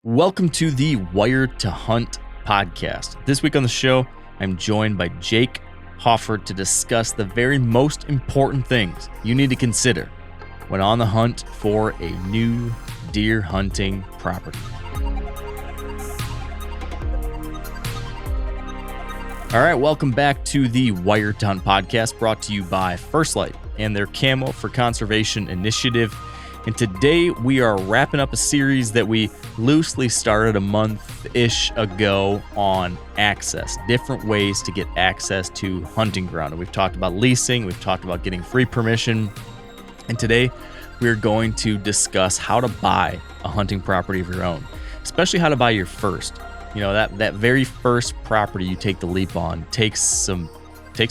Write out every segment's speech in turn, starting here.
Welcome to the Wired to Hunt podcast. This week on the show, I'm joined by Jake Hofer to discuss the very most important things you need to consider when on the hunt for a new deer hunting property. All right, welcome back to the Wired to Hunt podcast, brought to you by First Light and their Camo for Conservation initiative. And today we are wrapping up a series that we loosely started a month-ish ago on access, different ways to get access to hunting ground. And we've talked about leasing, we've talked about getting free permission. And today we're going to discuss how to buy a hunting property of your own, especially how to buy your first. You know, that very first property you take the leap on takes some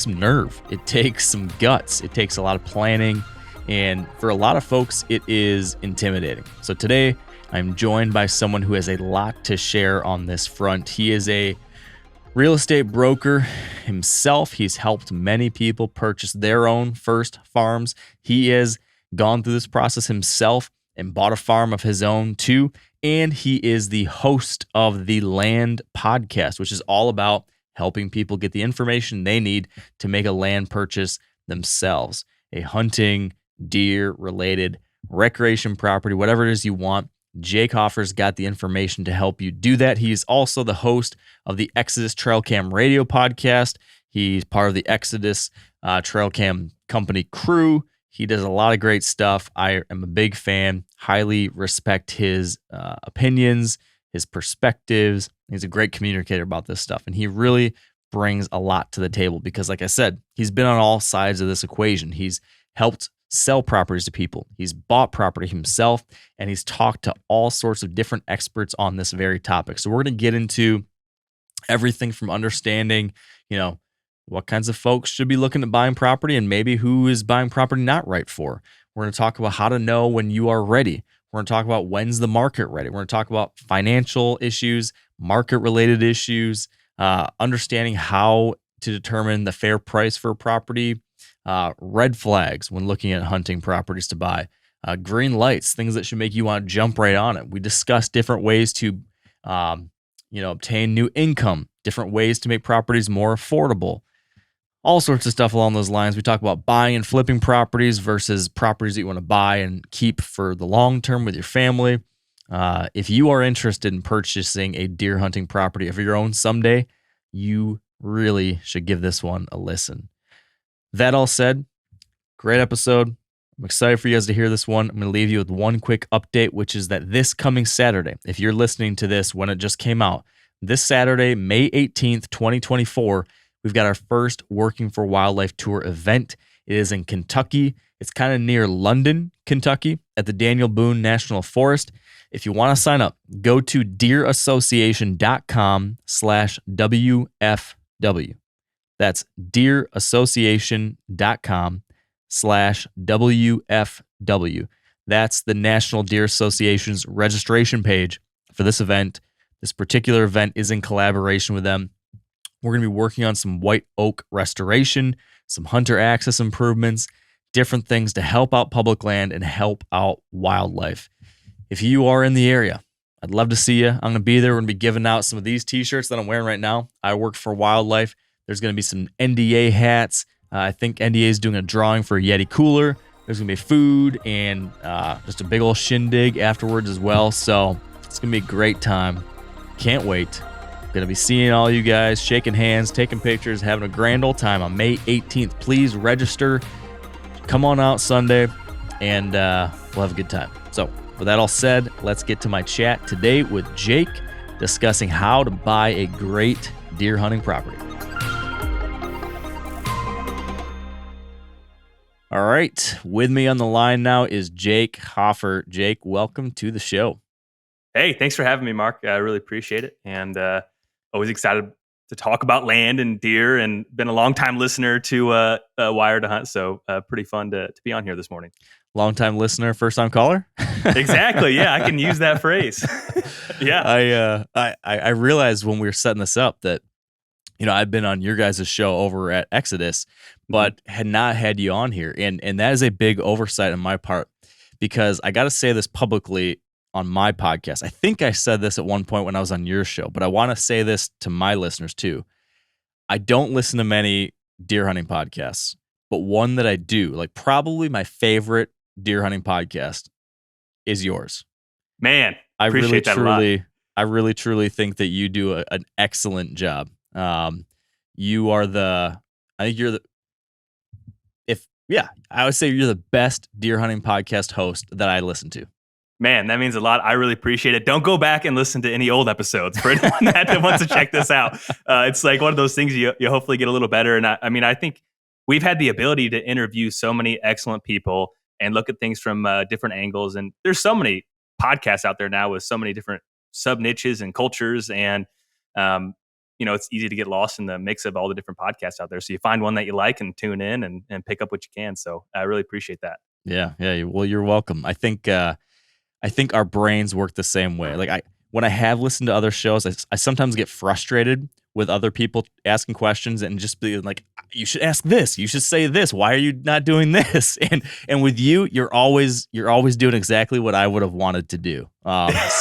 nerve. It takes some guts. It takes a lot of planning. And for a lot of folks, it is intimidating. So today, I'm joined by someone who has a lot to share on this front. He is a real estate broker himself. He's helped many people purchase their own first farms. He has gone through this process himself and bought a farm of his own too. And he is the host of the Land Podcast, which is all about helping people get the information they need to make a land purchase themselves. A hunting, deer-related recreation property, whatever it is you want. Jake Hofer's got the information to help you do that. He's also the host of the Exodus Trail Cam radio podcast. He's part of the Exodus Trail Cam company crew. He does a lot of great stuff. I am a big fan, highly respect his opinions, his perspectives. He's a great communicator about this stuff, and he really brings a lot to the table because, like I said, he's been on all sides of this equation. He's helped sell properties to people. He's bought property himself, and he's talked to all sorts of different experts on this very topic. So we're going to get into everything from understanding, what kinds of folks should be looking at buying property and maybe who is buying property not right for. We're going to talk about how to know when you are ready. We're going to talk about when's the market ready. We're going to talk about financial issues, market-related issues, understanding how to determine the fair price for a property, red flags when looking at hunting properties to buy, green lights, things that should make you want to jump right on it. We discuss different ways to, obtain new income, different ways to make properties more affordable, all sorts of stuff along those lines. We talk about buying and flipping properties versus properties that you want to buy and keep for the long term with your family. If you are interested in purchasing a deer hunting property of your own someday, you really should give this one a listen. That all said, great episode. I'm excited for you guys to hear this one. I'm going to leave you with one quick update, which is that this coming Saturday, if you're listening to this when it just came out, this Saturday, May 18th, 2024, we've got our first Working for Wildlife Tour event. It is in Kentucky. It's kind of near London, Kentucky, at the Daniel Boone National Forest. If you want to sign up, go to deerassociation.com/WFW. That's deerassociation.com/WFW. That's the National Deer Association's registration page for this event. This particular event is in collaboration with them. We're going to be working on some white oak restoration, some hunter access improvements, different things to help out public land and help out wildlife. If you are in the area, I'd love to see you. I'm going to be there. We're going to be giving out some of these t-shirts that I'm wearing right now. I work for wildlife. There's going to be some NDA hats. I think NDA is doing a drawing for a Yeti cooler. There's going to be food and just a big old shindig afterwards as well. So it's going to be a great time. Can't wait. Going to be seeing all you guys, shaking hands, taking pictures, having a grand old time on May 18th. Please register. Come on out Sunday, and we'll have a good time. So with that all said, let's get to my chat today with Jake discussing how to buy a great deer hunting property. All right, with me on the line now is Jake Hofer. Jake, welcome to the show. Hey, thanks for having me, Mark. I really appreciate it, and always excited to talk about land and deer, and been a long-time listener to Wired to Hunt, so pretty fun to be on here this morning. Long-time listener, first-time caller? Exactly, yeah, I can use that phrase. Yeah. I realized when we were setting this up that I've been on your guys' show over at Exodus, but had not had you on here. And that is a big oversight on my part, because I got to say this publicly. on my podcast. I think I said this at one point when I was on your show, but I want to say this to my listeners too. I don't listen to many deer hunting podcasts, but one that I do, like probably my favorite deer hunting podcast, is yours. Man, appreciate that a lot. I really truly think that you do an excellent job. You are I think you're I would say you're the best deer hunting podcast host that I listen to. Man, that means a lot. I really appreciate it. Don't go back and listen to any old episodes for anyone that wants to check this out. It's like one of those things you hopefully get a little better. And I think we've had the ability to interview so many excellent people and look at things from different angles. And there's so many podcasts out there now with so many different sub niches and cultures. And, it's easy to get lost in the mix of all the different podcasts out there. So you find one that you like and tune in and pick up what you can. So I really appreciate that. Yeah. Well, you're welcome. I think our brains work the same way. Like when I have listened to other shows, I sometimes get frustrated with other people asking questions and just be like, you should ask this, you should say this. Why are you not doing this? And with you, you're always doing exactly what I would have wanted to do.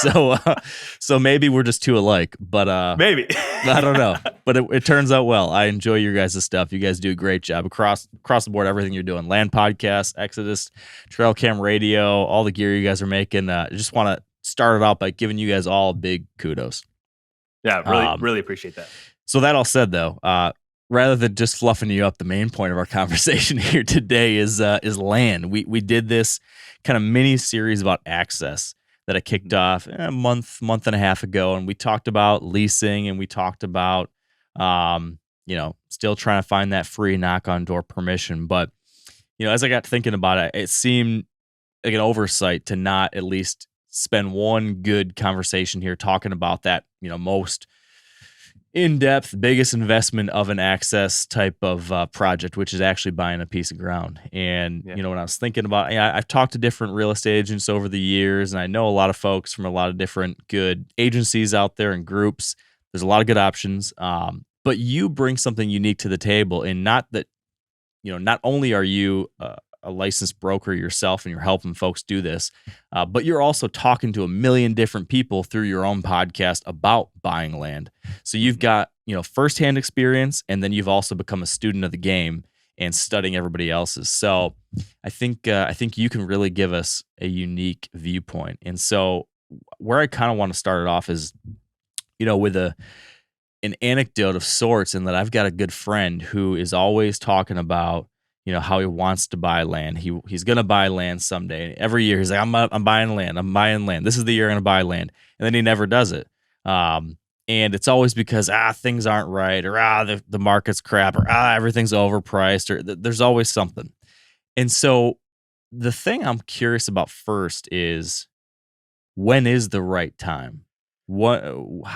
So maybe we're just too alike, but maybe I don't know. But it turns out well. I enjoy your guys' stuff. You guys do a great job across the board. Everything you're doing, Land Podcast, Exodus, Trail Cam Radio, all the gear you guys are making. I just want to start it out by giving you guys all big kudos. Yeah, really appreciate that. So that all said, though, rather than just fluffing you up, the main point of our conversation here today is land. We did this kind of mini series about access that I kicked off a month and a half ago, and we talked about leasing, and we talked about still trying to find that free knock on door permission. But as I got thinking about it, it seemed like an oversight to not at least spend one good conversation here talking about that most in-depth, biggest investment of an access type of project, which is actually buying a piece of ground. And, when I was thinking about, I've talked to different real estate agents over the years, and I know a lot of folks from a lot of different good agencies out there and groups. There's a lot of good options. But you bring something unique to the table, and not that, not only are you a licensed broker yourself and you're helping folks do this, but you're also talking to a million different people through your own podcast about buying land. So you've got, firsthand experience, and then you've also become a student of the game and studying everybody else's. So I think you can really give us a unique viewpoint. And so where I kind of want to start it off is, with an anecdote of sorts, in that I've got a good friend who is always talking about how he wants to buy land. He's going to buy land someday. Every year he's like, I'm buying land. I'm buying land. This is the year I'm going to buy land. And then he never does it. And it's always because, things aren't right, or, the market's crap, or, everything's overpriced, or there's always something. And so the thing I'm curious about first is, when is the right time?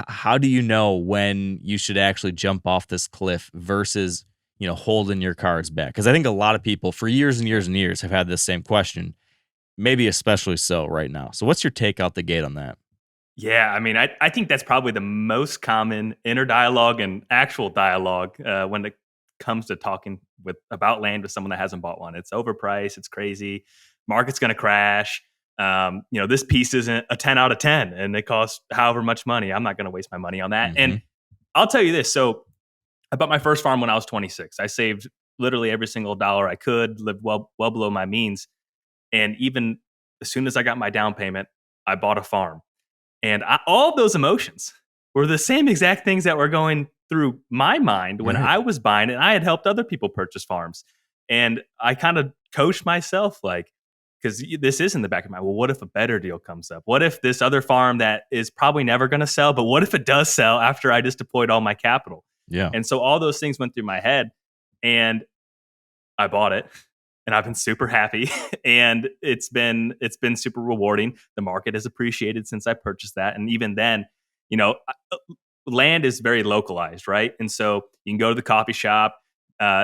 How do you know when you should actually jump off this cliff versus holding your cards back? Because I think a lot of people for years and years and years have had this same question, maybe especially so right now. So what's your take out the gate on that? Yeah, I think that's probably the most common inner dialogue and actual dialogue when it comes to talking about land with someone that hasn't bought one. It's overpriced. It's crazy. Market's going to crash. This piece isn't a 10 out of 10 and it costs however much money. I'm not going to waste my money on that. Mm-hmm. And I'll tell you this. So I bought my first farm when I was 26. I saved literally every single dollar I could, lived well below my means. And even as soon as I got my down payment, I bought a farm. And all of those emotions were the same exact things that were going through my mind when I was buying it. I had helped other people purchase farms. And I kind of coached myself, because this is in the back of my mind. Well, what if a better deal comes up? What if this other farm that is probably never going to sell, but what if it does sell after I just deployed all my capital? Yeah. And so all those things went through my head, and I bought it, and I've been super happy, and it's been super rewarding. The market has appreciated since I purchased that. And even then, land is very localized, right? And so you can go to the coffee shop,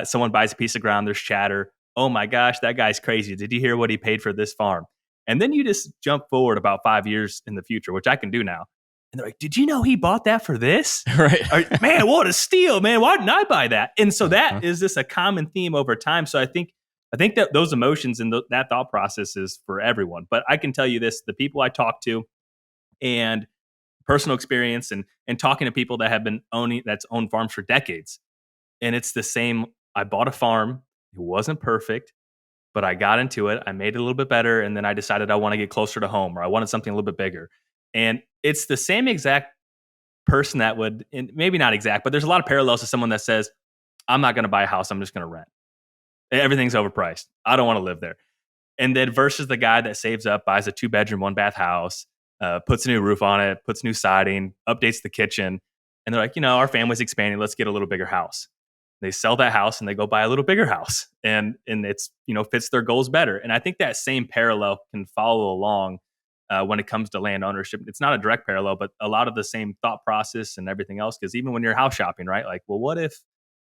someone buys a piece of ground, there's chatter. Oh my gosh, that guy's crazy. Did you hear what he paid for this farm? And then you just jump forward about 5 years in the future, which I can do now. And they're like, did you know he bought that for this? Right. Man, what a steal, man. Why didn't I buy that? And so that is just a common theme over time. So I think that those emotions and that thought process is for everyone. But I can tell you this, the people I talk to, and personal experience and talking to people that have been owned farms for decades. And it's the same. I bought a farm. It wasn't perfect, but I got into it. I made it a little bit better. And then I decided I want to get closer to home, or I wanted something a little bit bigger. And it's the same exact person that would, and maybe not exact, but there's a lot of parallels to someone that says, I'm not going to buy a house. I'm just going to rent. Everything's overpriced. I don't want to live there. And then versus the guy that saves up, buys a 2-bedroom, 1-bath house, puts a new roof on it, puts new siding, updates the kitchen. And they're like, our family's expanding. Let's get a little bigger house. They sell that house and they go buy a little bigger house, and it's, fits their goals better. And I think that same parallel can follow along when it comes to land ownership. It's not a direct parallel, but a lot of the same thought process and everything else. Because even when you're house shopping, right? Like, well, what if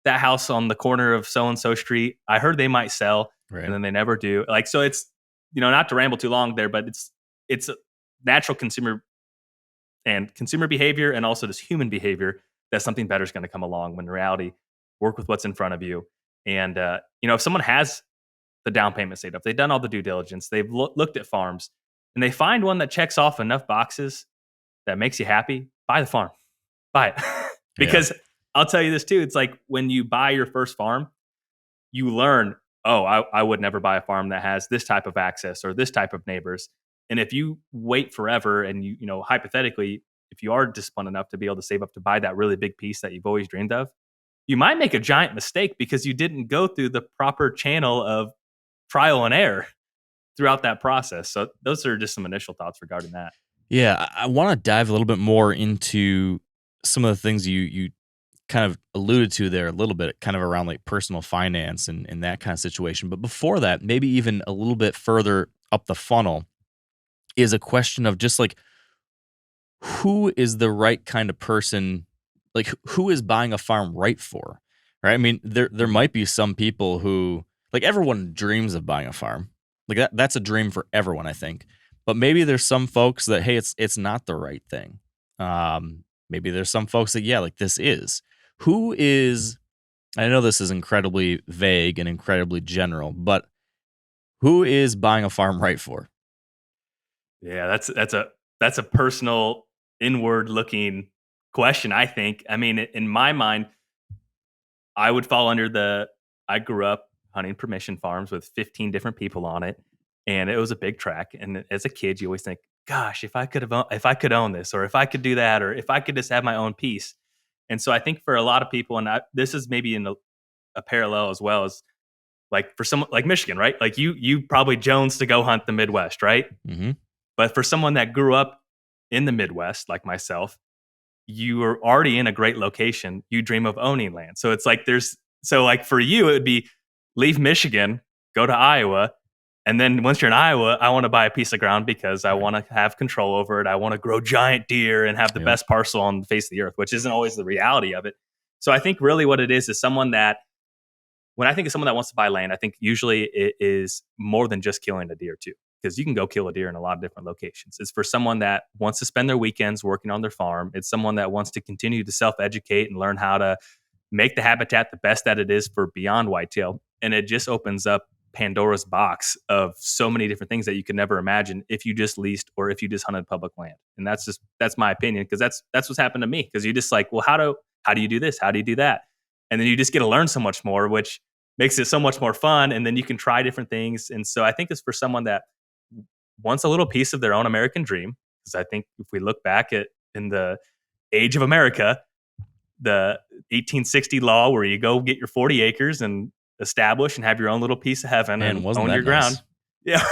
that house on the corner of so-and-so street, I heard they might sell, right, and then they never do. Like, so it's, not to ramble too long there, but it's a natural consumer behavior, and also this human behavior, that something better is going to come along, when in reality, work with what's in front of you. And, if someone has the down payment saved up, they've done all the due diligence, they've looked at farms, and they find one that checks off enough boxes that makes you happy, buy the farm, buy it. Because I'll tell you this too. It's like when you buy your first farm, you learn, I would never buy a farm that has this type of access or this type of neighbors. And if you wait forever and hypothetically, if you are disciplined enough to be able to save up to buy that really big piece that you've always dreamed of, you might make a giant mistake because you didn't go through the proper channel of trial and error throughout that process. So those are just some initial thoughts regarding that. Yeah, I want to dive a little bit more into some of the things you kind of alluded to there a little bit, kind of around like personal finance and that kind of situation. But before that, maybe even a little bit further up the funnel, is a question of just like, who is the right kind of person? Like, who is buying a farm right for? Right? I mean, there might be some people who, like, everyone dreams of buying a farm. Like that's a dream for everyone, I think. But maybe there's some folks that, hey, it's not the right thing. Maybe there's some folks that, like, this is. Who is, I know this is incredibly vague and incredibly general, but who is buying a farm right for? Yeah, that's a personal, inward looking question, I think. I mean, in my mind, I would fall under I grew up hunting permission farms with 15 different people on it, and it was a big track. And as a kid, you always think, gosh, if I could own this, or if I could do that, or if I could just have my own piece. And so I think for a lot of people, and this is maybe in a parallel as well, as like for someone like Michigan, right? Like you probably jones to go hunt the Midwest, right? Mm-hmm. But for someone that grew up in the Midwest, like myself, you are already in a great location. You dream of owning land. So it's like like for you, it would be leave Michigan, go to Iowa. And then once you're in Iowa, I want to buy a piece of ground because I want to have control over it. I want to grow giant deer and have the best parcel on the face of the earth, which isn't always the reality of it. So I think really what it is someone that, when I think of someone that wants to buy land, I think usually it is more than just killing a deer too, because you can go kill a deer in a lot of different locations. It's for someone that wants to spend their weekends working on their farm. It's someone that wants to continue to self-educate and learn how to make the habitat the best that it is for beyond whitetail. And it just opens up Pandora's box of so many different things that you could never imagine if you just leased or if you just hunted public land. And that's my opinion, because that's what's happened to me. Because you just like, well, how do you do this? How do you do that? And then you just get to learn so much more, which makes it so much more fun. And then you can try different things. And so I think it's for someone that wants a little piece of their own American dream. Because I think if we look back in the age of America, the 1860 law where you go get your 40 acres and establish and have your own little piece of heaven and own your ground. Yeah.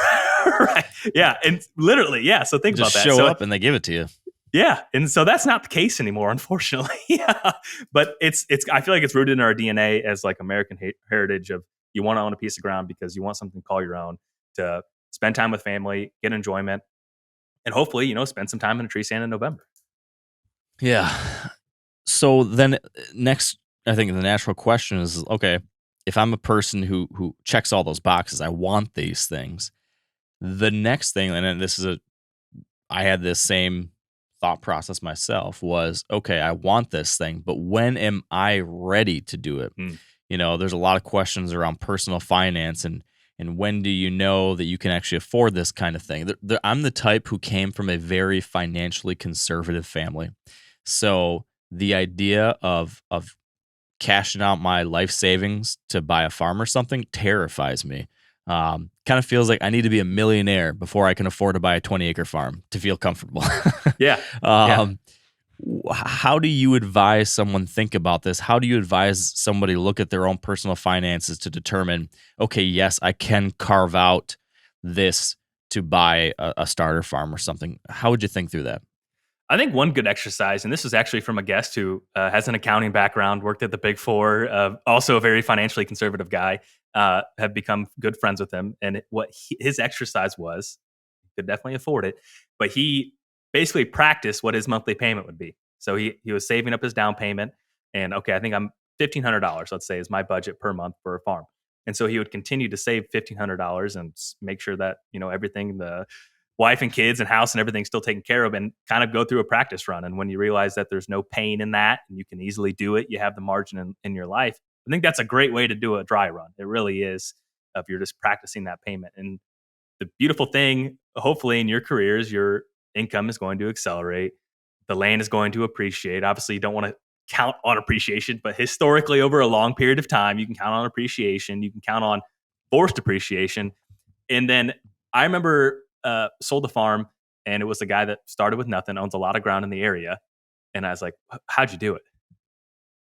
Right. Yeah. And literally, yeah. So think about that. Just show up and they give it to you. Yeah. And so that's not the case anymore, unfortunately. Yeah. But I feel like it's rooted in our DNA as like American heritage of, you want to own a piece of ground because you want something to call your own, to spend time with family, get enjoyment, and hopefully, spend some time in a tree stand in November. Yeah. So then next, I think the natural question is, okay, if I'm a person who checks all those boxes, I want these things. The next thing, and I had this same thought process myself, was, okay, I want this thing, but when am I ready to do it? There's a lot of questions around personal finance and and when do you know that you can actually afford this kind of thing? I'm the type who came from a very financially conservative family. So the idea of cashing out my life savings to buy a farm or something terrifies me. Kind of feels like I need to be a millionaire before I can afford to buy a 20-acre farm to feel comfortable. Yeah. Yeah. um, how do you advise someone think about this? How do you advise somebody look at their own personal finances to determine, okay, yes, I can carve out this to buy a starter farm or something? How would you think through that? I think one good exercise, and this is actually from a guest who has an accounting background, worked at the Big Four, also a very financially conservative guy, have become good friends with him. And his exercise was, could definitely afford it, but he basically practiced what his monthly payment would be. So he was saving up his down payment, and okay, I think I'm $1,500. Let's say is my budget per month for a farm, and so he would continue to save $1,500 and make sure that everything, the wife and kids and house and everything still taken care of, and kind of go through a practice run. And when you realize that there's no pain in that and you can easily do it, you have the margin in your life. I think that's a great way to do a dry run. It really is, if you're just practicing that payment. And the beautiful thing, hopefully, in your career is your income is going to accelerate. The land is going to appreciate. Obviously, you don't want to count on appreciation, but historically, over a long period of time, you can count on appreciation. You can count on forced appreciation. And then I remember sold a farm, and it was a guy that started with nothing, owns a lot of ground in the area. And I was like, how'd you do it?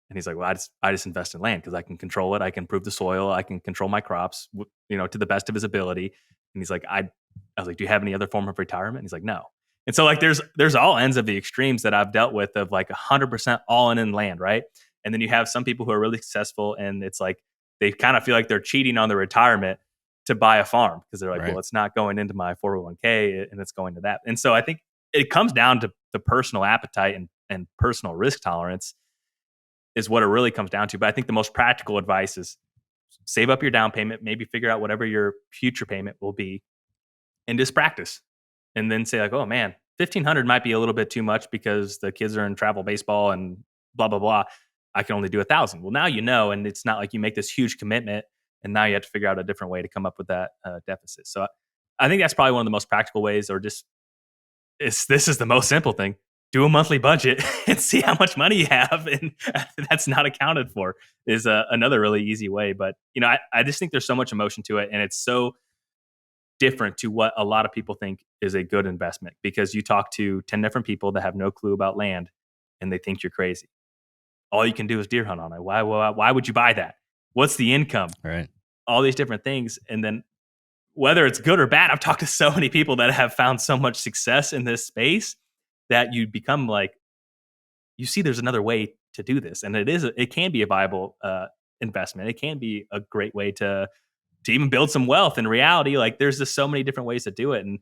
And he's like, well, I just invest in land because I can control it. I can improve the soil. I can control my crops, to the best of his ability. And he's like, I was like, do you have any other form of retirement? And he's like, no. And so like, there's all ends of the extremes that I've dealt with, of like 100% all in land. Right. And then you have some people who are really successful, and it's like, they kind of feel like they're cheating on their retirement to buy a farm because they're like, Right. well, it's not going into my 401k and it's going to that. And so I think it comes down to the personal appetite and personal risk tolerance is what it really comes down to. But I think the most practical advice is save up your down payment, maybe figure out whatever your future payment will be, and just practice. And then say like, oh man, 1,500 might be a little bit too much because the kids are in travel baseball and blah, blah, blah. I can only do 1,000. Well, now you know, and it's not like you make this huge commitment and now you have to figure out a different way to come up with that deficit. So I think that's probably one of the most practical ways, or just this is the most simple thing. Do a monthly budget and see how much money you have, and that's not accounted for is another really easy way. But I just think there's so much emotion to it, and it's so different to what a lot of people think is a good investment, because you talk to 10 different people that have no clue about land and they think you're crazy. All you can do is deer hunt on it. Why would you buy that? What's the income? Right. All these different things. And then whether it's good or bad, I've talked to so many people that have found so much success in this space that you become like, you see there's another way to do this. And it can be a viable investment. It can be a great way to even build some wealth in reality. Like there's just so many different ways to do it. And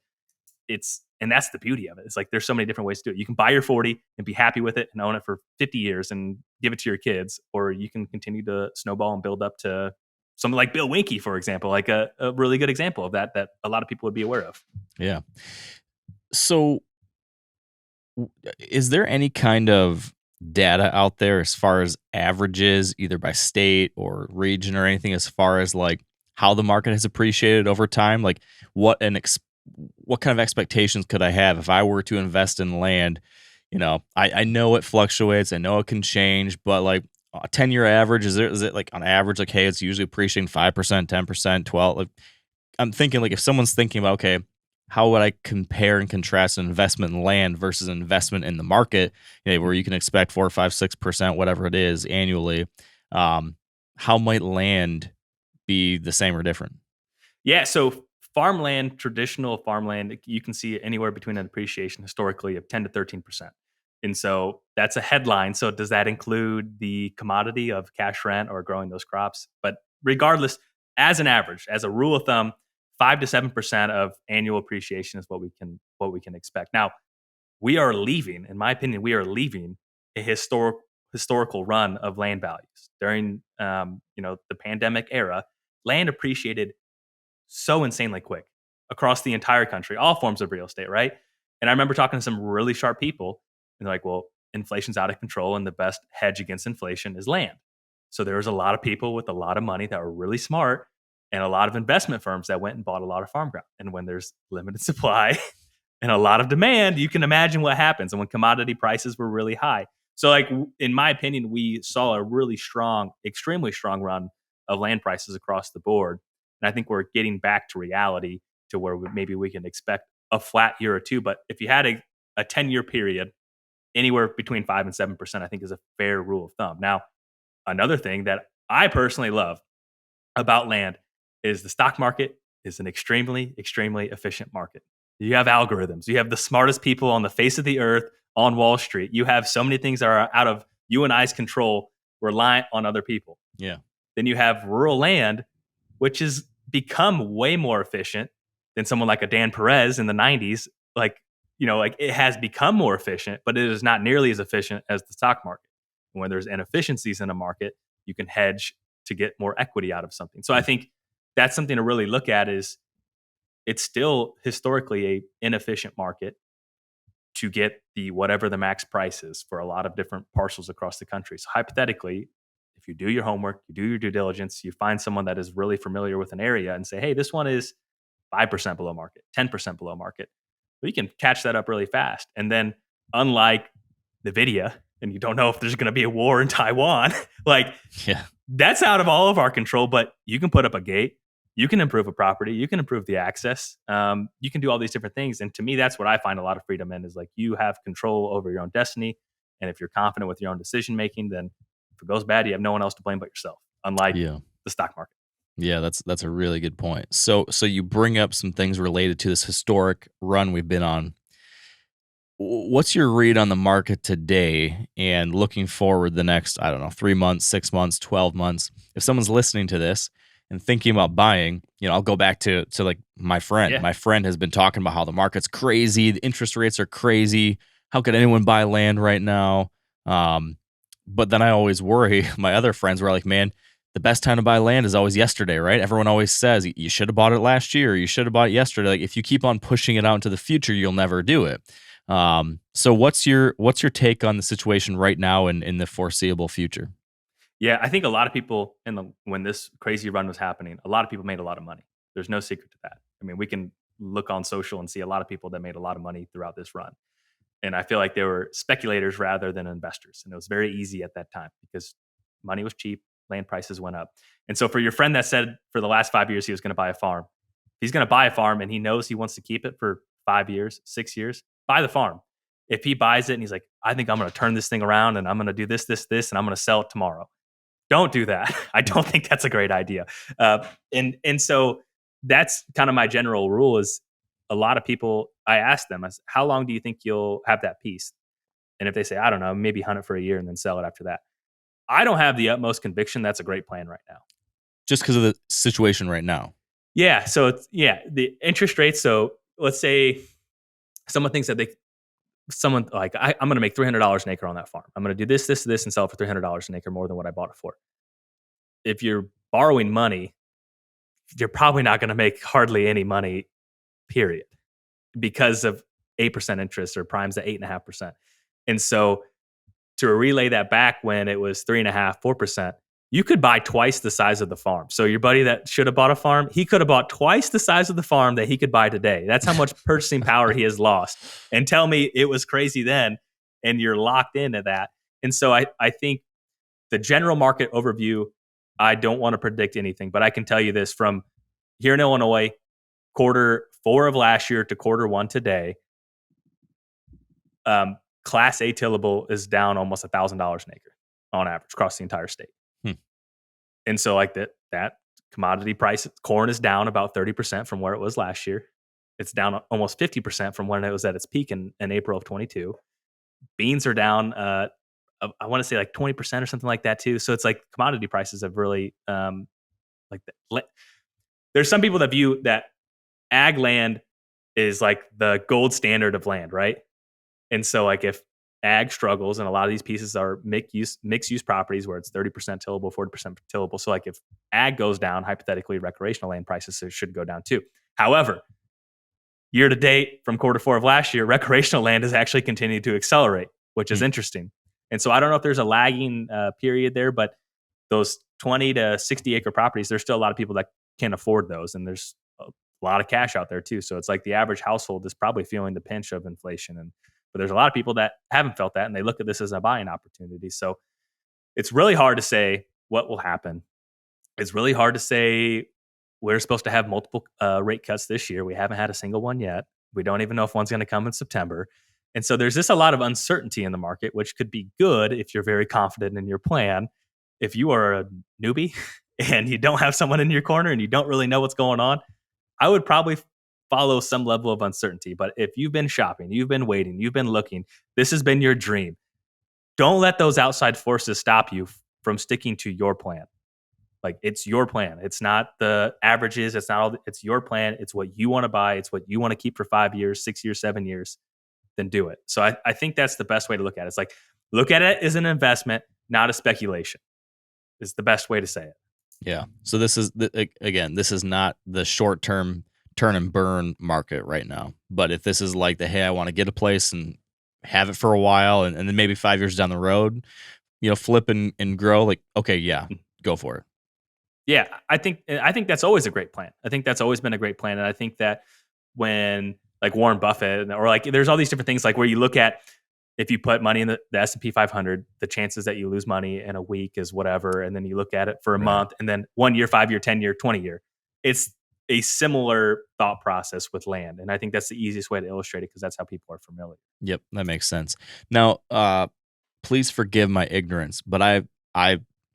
that's the beauty of it. It's like, there's so many different ways to do it. You can buy your 40 and be happy with it and own it for 50 years and give it to your kids, or you can continue to snowball and build up to something like Bill Winke, for example, like a really good example of that a lot of people would be aware of. Yeah. So is there any kind of data out there as far as averages, either by state or region or anything, as far as like how the market has appreciated over time? Like what kind of expectations could I have if I were to invest in land? I know it fluctuates. I know it can change, but like a 10-year average, is it like on average, like, hey, it's usually appreciating 5%, 10%, 12. Like, I'm thinking like if someone's thinking about, okay, how would I compare and contrast an investment in land versus an investment in the market, where you can expect 4, 5, 6%, whatever it is annually. How might land be the same or different? Yeah. So farmland, traditional farmland, you can see anywhere between an appreciation historically of 10 to 13%. And so that's a headline. So does that include the commodity of cash rent or growing those crops? But regardless, as an average, as a rule of thumb, 5 to 7% of annual appreciation is what we can expect. Now, we are leaving, in my opinion, a historical run of land values during the pandemic era. Land appreciated so insanely quick across the entire country, all forms of real estate, right? And I remember talking to some really sharp people, and they're like, well, inflation's out of control, and the best hedge against inflation is land. So there was a lot of people with a lot of money that were really smart, and a lot of investment firms that went and bought a lot of farm ground. And when there's limited supply and a lot of demand, you can imagine what happens. And when commodity prices were really high. So like, in my opinion, we saw a really strong, extremely strong run of land prices across the board. And I think we're getting back to reality to where maybe we can expect a flat year or two. But if you had a 10-year period, anywhere between 5 and 7%, I think is a fair rule of thumb. Now, another thing that I personally love about land is the stock market is an extremely, extremely efficient market. You have algorithms. You have the smartest people on the face of the earth on Wall Street. You have so many things that are out of you and I's control, reliant on other people. Yeah. Then you have rural land, which has become way more efficient than someone like a Dan Perez in the 90s. Like it has become more efficient, but it is not nearly as efficient as the stock market. And when there's inefficiencies in a market, you can hedge to get more equity out of something. So I think that's something to really look at. Is it's still historically a inefficient market to get the whatever the max price is for a lot of different parcels across the country. So hypothetically, if you do your homework, you do your due diligence, you find someone that is really familiar with an area and say, hey, this one is 5% below market, 10% below market. Well, you can catch that up really fast. And then unlike NVIDIA, and you don't know if there's going to be a war in Taiwan, that's out of all of our control, but you can put up a gate. You can improve a property. You can improve the access. You can do all these different things. And to me, that's what I find a lot of freedom in, is like you have control over your own destiny. And if you're confident with your own decision making, then if it goes bad, you have no one else to blame but yourself, unlike the stock market. Yeah, that's a really good point. So you bring up some things related to this historic run we've been on. What's your read on the market today and looking forward the next, 3 months, 6 months, 12 months? If someone's listening to this and thinking about buying, I'll go back to like my friend. Yeah. My friend has been talking about how the market's crazy, the interest rates are crazy. How could anyone buy land right now? But then I always worry. My other friends were like, man, the best time to buy land is always yesterday, right? Everyone always says you should have bought it last year. You should have bought it yesterday. Like if you keep on pushing it out into the future, you'll never do it. So what's your take on the situation right now and in the foreseeable future? Yeah, I think a lot of people when this crazy run was happening, a lot of people made a lot of money. There's no secret to that. I mean, we can look on social and see a lot of people that made a lot of money throughout this run. And I feel like they were speculators rather than investors. And it was very easy at that time because money was cheap, land prices went up. And so for your friend that said for the last 5 years he was going to buy a farm, he's going to buy a farm and he knows he wants to keep it for 5 years, 6 years, buy the farm. If he buys it and he's like, I think I'm going to turn this thing around and I'm going to do this, and I'm going to sell it tomorrow. Don't do that. I don't think that's a great idea. And so that's kind of my general rule is a lot of people, I ask them, how long do you think you'll have that piece? And if they say, I don't know, maybe hunt it for a year and then sell it after that. I don't have the utmost conviction that's a great plan right now. Just because of the situation right now. Yeah. So the interest rates. So let's say someone thinks that I'm going to make $300 an acre on that farm. I'm going to do this, and sell it for $300 an acre, more than what I bought it for. If you're borrowing money, you're probably not going to make hardly any money, period, because of 8% interest or prime's at 8.5%. And so to relay that back when it was 3.5%, 4%, you could buy twice the size of the farm. So your buddy that should have bought a farm, he could have bought twice the size of the farm that he could buy today. That's how much purchasing power he has lost. And tell me it was crazy then, and you're locked into that. And so I think the general market overview, I don't want to predict anything, but I can tell you this from here in Illinois, Q4 of last year to Q1 today, Class A tillable is down almost $1,000 an acre on average across the entire state. And so like that commodity price, corn is down about 30% from where it was last year. It's down almost 50% from when it was at its peak in April of 22. Beans are down, I want to say like 20% or something like that too. So it's like commodity prices have really, there's some people that view that ag land is like the gold standard of land, right? And so like if ag struggles, and a lot of these pieces are mixed use properties where it's 30% tillable, 40% tillable. So like if ag goes down, hypothetically, recreational land prices should go down too. However, year to date from Q4 of last year, recreational land has actually continued to accelerate, which is interesting. And so I don't know if there's a lagging period there, but those 20 to 60 acre properties, there's still a lot of people that can't afford those, and there's a lot of cash out there too. So it's like the average household is probably feeling the pinch of inflation, but there's a lot of people that haven't felt that, and they look at this as a buying opportunity. So it's really hard to say what will happen. It's really hard to say. We're supposed to have multiple rate cuts this year. We haven't had a single one yet. We don't even know if one's going to come in September. And so there's just a lot of uncertainty in the market, which could be good if you're very confident in your plan. If you are a newbie and you don't have someone in your corner and you don't really know what's going on, I would probably follow some level of uncertainty. But if you've been shopping, you've been waiting, you've been looking, this has been your dream, don't let those outside forces stop you from sticking to your plan. Like, it's your plan. It's not the averages. It's not all. It's your plan. It's what you want to buy. It's what you want to keep for 5 years, 6 years, 7 years. Then do it. So I think that's the best way to look at it. It's like, look at it as an investment, not a speculation. Is the best way to say it. Yeah. So this is again, this is not the short term turn and burn market right now. But if this is like hey, I want to get a place and have it for a while, and then maybe 5 years down the road, flip and grow. Like, okay, yeah, go for it. Yeah, I think that's always a great plan. I think that's always been a great plan, and I think that when like Warren Buffett or like there's all these different things like where you look at if you put money in the S&P 500, the chances that you lose money in a week is whatever, and then you look at it for a month, and then 1 year, 5 year, 10 year, 20 year. It's a similar thought process with land, and I think that's the easiest way to illustrate it because that's how people are familiar. Yep, that makes sense. Now, please forgive my ignorance, but I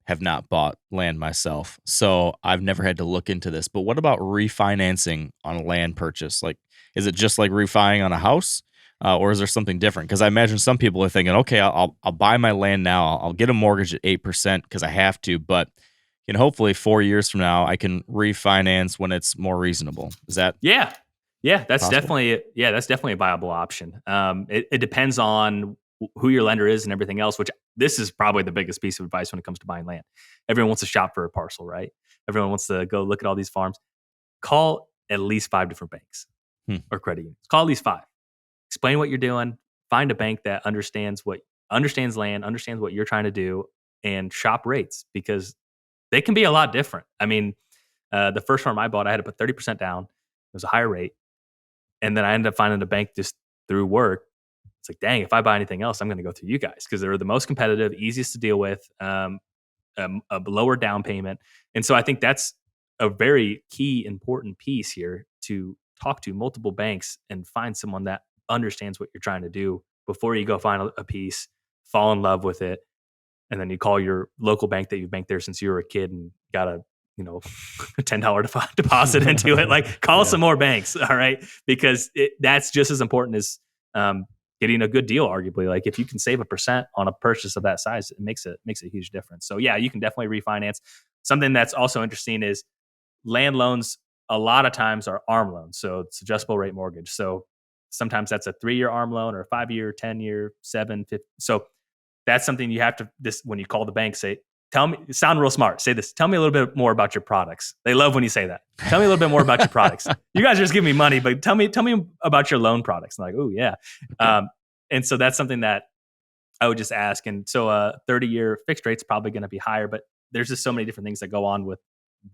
have not bought land myself, so I've never had to look into this. But what about refinancing on a land purchase? Like, is it just like refining on a house, or is there something different? Because I imagine some people are thinking, okay, I'll buy my land now, I'll get a mortgage at 8% because I have to, but hopefully 4 years from now I can refinance when it's more reasonable. Is that that's possible? definitely a viable option. It depends on who your lender is and everything else, which this is probably the biggest piece of advice when it comes to buying land. Everyone wants to shop for a parcel, right? Everyone wants to go look at all these farms. Call at least 5 different banks or credit unions. Call at least 5. Explain what you're doing. Find a bank that understands land, understands what you're trying to do, and shop rates because they can be a lot different. I mean, the first farm I bought, I had to put 30% down. It was a higher rate. And then I ended up finding a bank just through work. It's like, dang, if I buy anything else, I'm going to go through you guys because they're the most competitive, easiest to deal with, a lower down payment. And so I think that's a very key, important piece here to talk to multiple banks and find someone that understands what you're trying to do before you go find a piece, fall in love with it, and then you call your local bank that you've banked there since you were a kid and got a $10 deposit into it. Like, call some more banks, all right? Because that's just as important as getting a good deal. Arguably, like if you can save 1% on a purchase of that size, it makes a huge difference. So yeah, you can definitely refinance. Something that's also interesting is land loans. A lot of times are ARM loans, so it's adjustable rate mortgage. So sometimes that's a 3-year ARM loan or a 5-year, 10-year, 7, 50. So that's something you have to when you call the bank, say, tell me, sound real smart. Say this, tell me a little bit more about your products. They love when you say that. Tell me a little bit more about your products. You guys are just giving me money, but tell me about your loan products. I'm like, oh yeah. Okay. And so that's something that I would just ask. And so a 30-year fixed rate's probably going to be higher, but there's just so many different things that go on with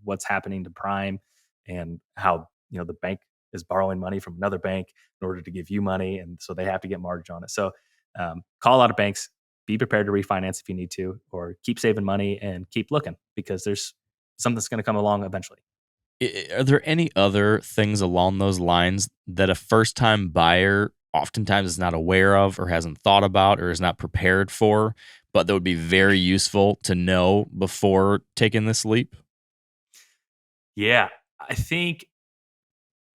what's happening to prime and how, the bank is borrowing money from another bank in order to give you money. And so they have to get margin on it. So call a lot of banks. Be prepared to refinance if you need to, or keep saving money and keep looking because there's something that's going to come along eventually. Are there any other things along those lines that a first-time buyer oftentimes is not aware of or hasn't thought about or is not prepared for, but that would be very useful to know before taking this leap? Yeah, I think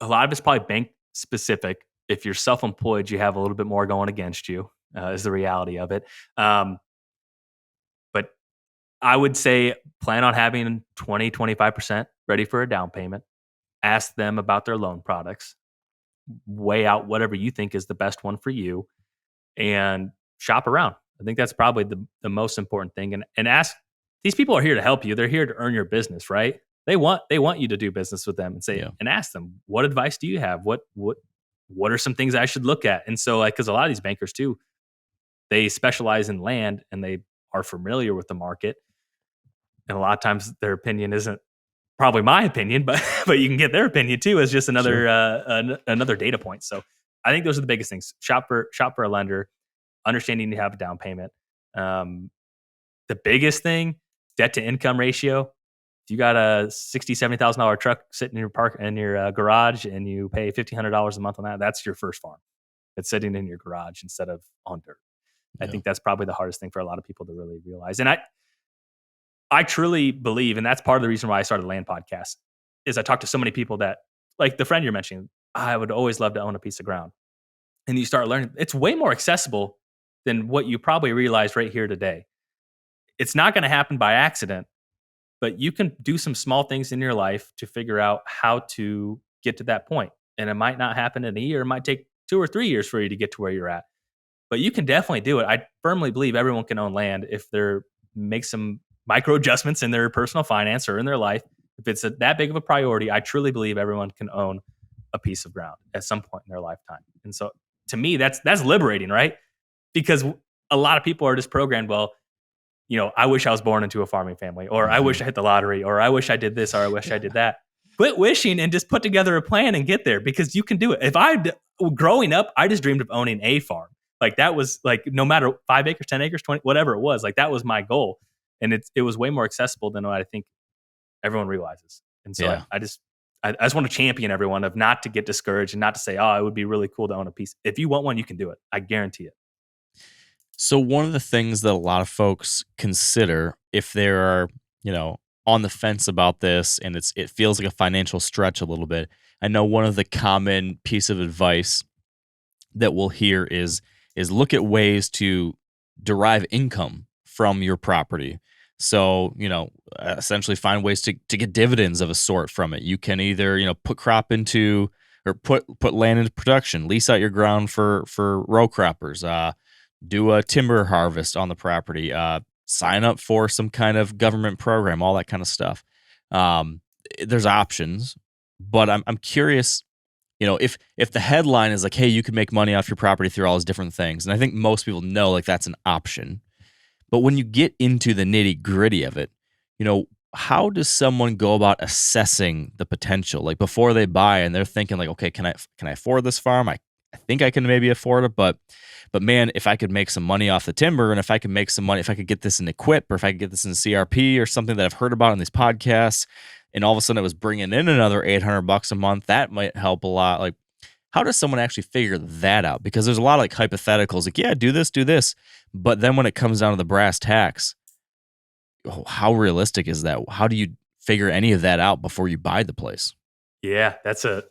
a lot of it's probably bank specific. If you're self-employed, you have a little bit more going against you, is the reality of it. But I would say plan on having 20, 25% ready for a down payment. Ask them about their loan products. Weigh out whatever you think is the best one for you and shop around. I think that's probably the most important thing. And ask, these people are here to help you. They're here to earn your business, right? They want you to do business with them and say, and ask them, what advice do you have? What are some things I should look at? And so like, cause a lot of these bankers too, they specialize in land and they are familiar with the market. And a lot of times their opinion isn't probably my opinion, but but you can get their opinion too as just another Sure. another data point. So I think those are the biggest things. Shop for a lender, understanding you have a down payment. Um, the biggest thing, debt to income ratio. If you got a $70,000 truck sitting in your garage and you pay $1,500 a month on that, that's your first farm. It's sitting in your garage instead of on dirt. I Yeah. think that's probably the hardest thing for a lot of people to really realize. And I truly believe, and that's part of the reason why I started Land Podcast, is I talked to so many people that, like the friend you're mentioning, I would always love to own a piece of ground. And you start learning, it's way more accessible than what you probably realize right here today. It's not going to happen by accident, but you can do some small things in your life to figure out how to get to that point. And it might not happen in a year, it might take 2 or 3 years for you to get to where you're at. But you can definitely do it. I firmly believe everyone can own land if they're make some micro adjustments in their personal finance or in their life. If it's that big of a priority, I truly believe everyone can own a piece of ground at some point in their lifetime. And so to me, that's liberating, right? Because a lot of people are just programmed, well, I wish I was born into a farming family, or I wish I hit the lottery, or I wish I did this, or I wish I did that. Quit wishing and just put together a plan and get there, because you can do it. Growing up, I just dreamed of owning a farm. Like that was like, no matter 5 acres, 10 acres, 20, whatever it was, like that was my goal. And it was way more accessible than what I think everyone realizes. And so Yeah. I just want to champion everyone of not to get discouraged and not to say, oh, it would be really cool to own a piece. If you want one, you can do it. I guarantee it. So one of the things that a lot of folks consider if they're, on the fence about this and it feels like a financial stretch a little bit. I know one of the common piece of advice that we'll hear is look at ways to derive income from your property. So, essentially find ways to get dividends of a sort from it. You can either, put crop into or put land into production, lease out your ground for row croppers, do a timber harvest on the property, sign up for some kind of government program, all that kind of stuff. Um, there's options, but I'm curious, if the headline is like, hey, you can make money off your property through all these different things, and I think most people know like that's an option. But when you get into the nitty gritty of it, how does someone go about assessing the potential? Like before they buy and they're thinking like, okay, can I afford this farm? I think I can maybe afford it, but man, if I could make some money off the timber, and if I could make some money, if I could get this in Equip, or if I could get this in CRP or something that I've heard about on these podcasts, and all of a sudden it was bringing in another $800 a month, that might help a lot. Like, how does someone actually figure that out? Because there's a lot of like hypotheticals, like, yeah, do this. But then when it comes down to the brass tacks, how realistic is that? How do you figure any of that out before you buy the place? Yeah, that's the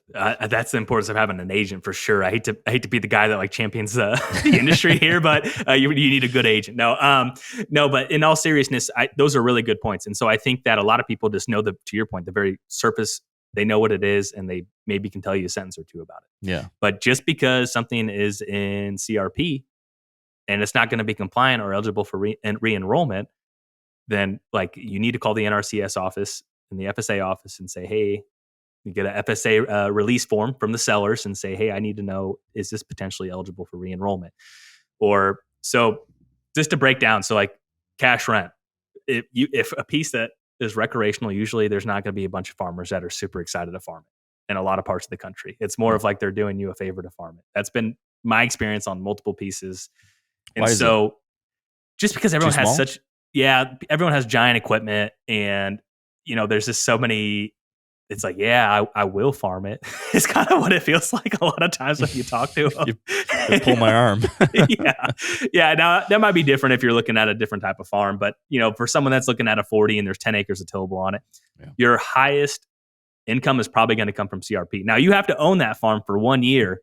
importance of having an agent for sure. I hate to be the guy that like champions the industry here, but you need a good agent. No, but in all seriousness, those are really good points. And so I think that a lot of people just know to your point, the very surface. They know what it is, and they maybe can tell you a sentence or two about it. Yeah. But just because something is in CRP and it's not going to be compliant or eligible for re-enrollment, then like you need to call the NRCS office and the FSA office and say, hey, you get a FSA release form from the sellers and say, hey, I need to know, is this potentially eligible for re-enrollment? Or so just to break down, so like cash rent, if a piece that is recreational, usually there's not going to be a bunch of farmers that are super excited to farm it in a lot of parts of the country. It's more of like they're doing you a favor to farm it. That's been my experience on multiple pieces. And Why is it? Just because Too small? everyone has giant equipment, and there's just so many. It's like, yeah, I will farm it. It's kind of what it feels like a lot of times when you talk to them. You pull my arm. Yeah. Now that might be different if you're looking at a different type of farm, but for someone that's looking at a 40 and there's 10 acres of tillable on it, Yeah. your highest income is probably going to come from CRP. Now you have to own that farm for 1 year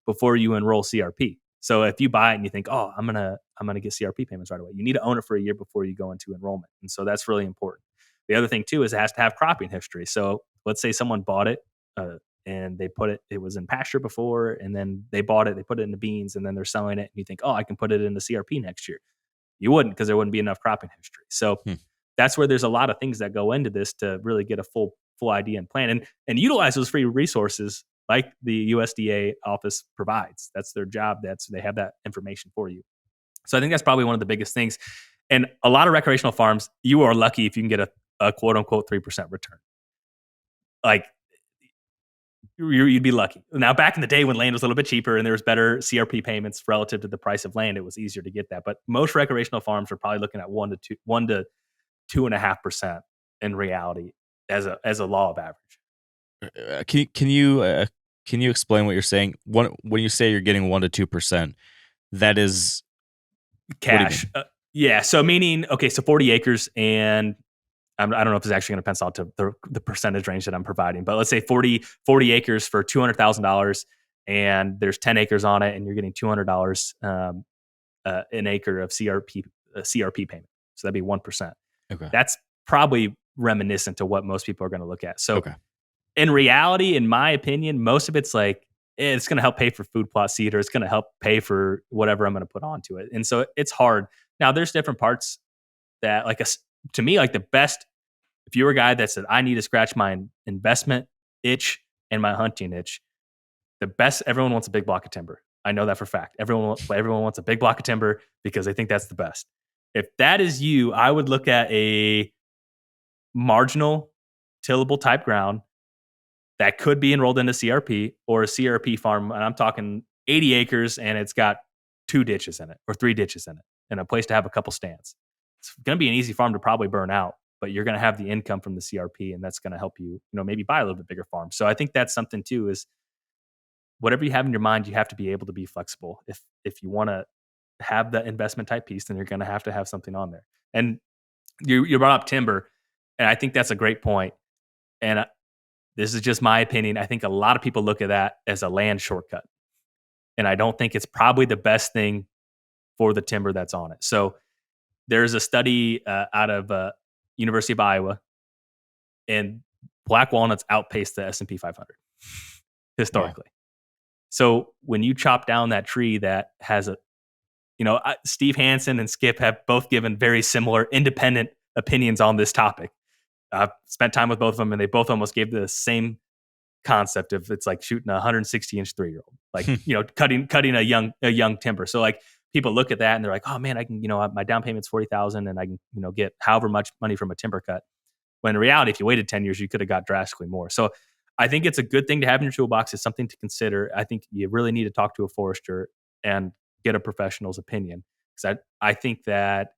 before you enroll CRP. So if you buy it and you think, oh, I'm gonna get CRP payments right away, you need to own it for a year before you go into enrollment, and so that's really important. The other thing too is it has to have cropping history. So let's say someone bought it and it was in pasture before, and then they bought it, they put it into beans, and then they're selling it, and you think, oh, I can put it into CRP next year. You wouldn't, because there wouldn't be enough cropping history. So that's where there's a lot of things that go into this to really get a full idea and plan and utilize those free resources like the USDA office provides. That's their job. They have that information for you. So I think that's probably one of the biggest things. And a lot of recreational farms, you are lucky if you can get a quote unquote 3% return. like you'd be lucky. Now, back in the day when land was a little bit cheaper and there was better CRP payments relative to the price of land, it was easier to get that. But most recreational farms are probably looking at 1 to 2.5% in reality as a law of average. Can you explain what you're saying? When you say you're getting 1 to 2%, that is cash. Yeah. So meaning, okay, so 40 acres, and I don't know if it's actually going to pencil out to the percentage range that I'm providing, but let's say 40 acres for $200,000, and there's 10 acres on it, and you're getting $200 an acre of CRP payment. So that'd be 1%. Okay. That's probably reminiscent to what most people are going to look at. So okay. In reality, in my opinion, most of it's like, it's going to help pay for food plot seed, or it's going to help pay for whatever I'm going to put onto it. And so it's hard. Now, there's different parts that, to me, like the best, if you're a guy that said, I need to scratch my investment itch and my hunting itch, the best, everyone wants a big block of timber. I know that for a fact. Everyone wants a big block of timber because they think that's the best. If that is you, I would look at a marginal tillable type ground that could be enrolled into CRP, or a CRP farm. And I'm talking 80 acres and it's got 2 ditches in it or 3 ditches in it and a place to have a couple stands. It's going to be an easy farm to probably burn out, but you're going to have the income from the CRP, and that's going to help you, maybe buy a little bit bigger farm. So I think that's something too, is whatever you have in your mind, you have to be able to be flexible. If you want to have that investment type piece, then you're going to have something on there. And you brought up timber, and I think that's a great point. And this is just my opinion. I think a lot of people look at that as a land shortcut, and I don't think it's probably the best thing for the timber that's on it. So there's a study out of University of Iowa, and black walnuts outpaced the S&P 500 historically. Wow. So when you chop down that tree that has Steve Hansen and Skip have both given very similar independent opinions on this topic. I've spent time with both of them, and they both almost gave the same concept of, it's like shooting a 160-inch 3-year-old, like cutting a young timber. So like people look at that and they're like, oh man, I can my down payment's $40,000 and I can get however much money from a timber cut. When in reality, if you waited 10 years, you could have got drastically more. So I think it's a good thing to have in your toolbox. It's something to consider. I think you really need to talk to a forester and get a professional's opinion, because I think that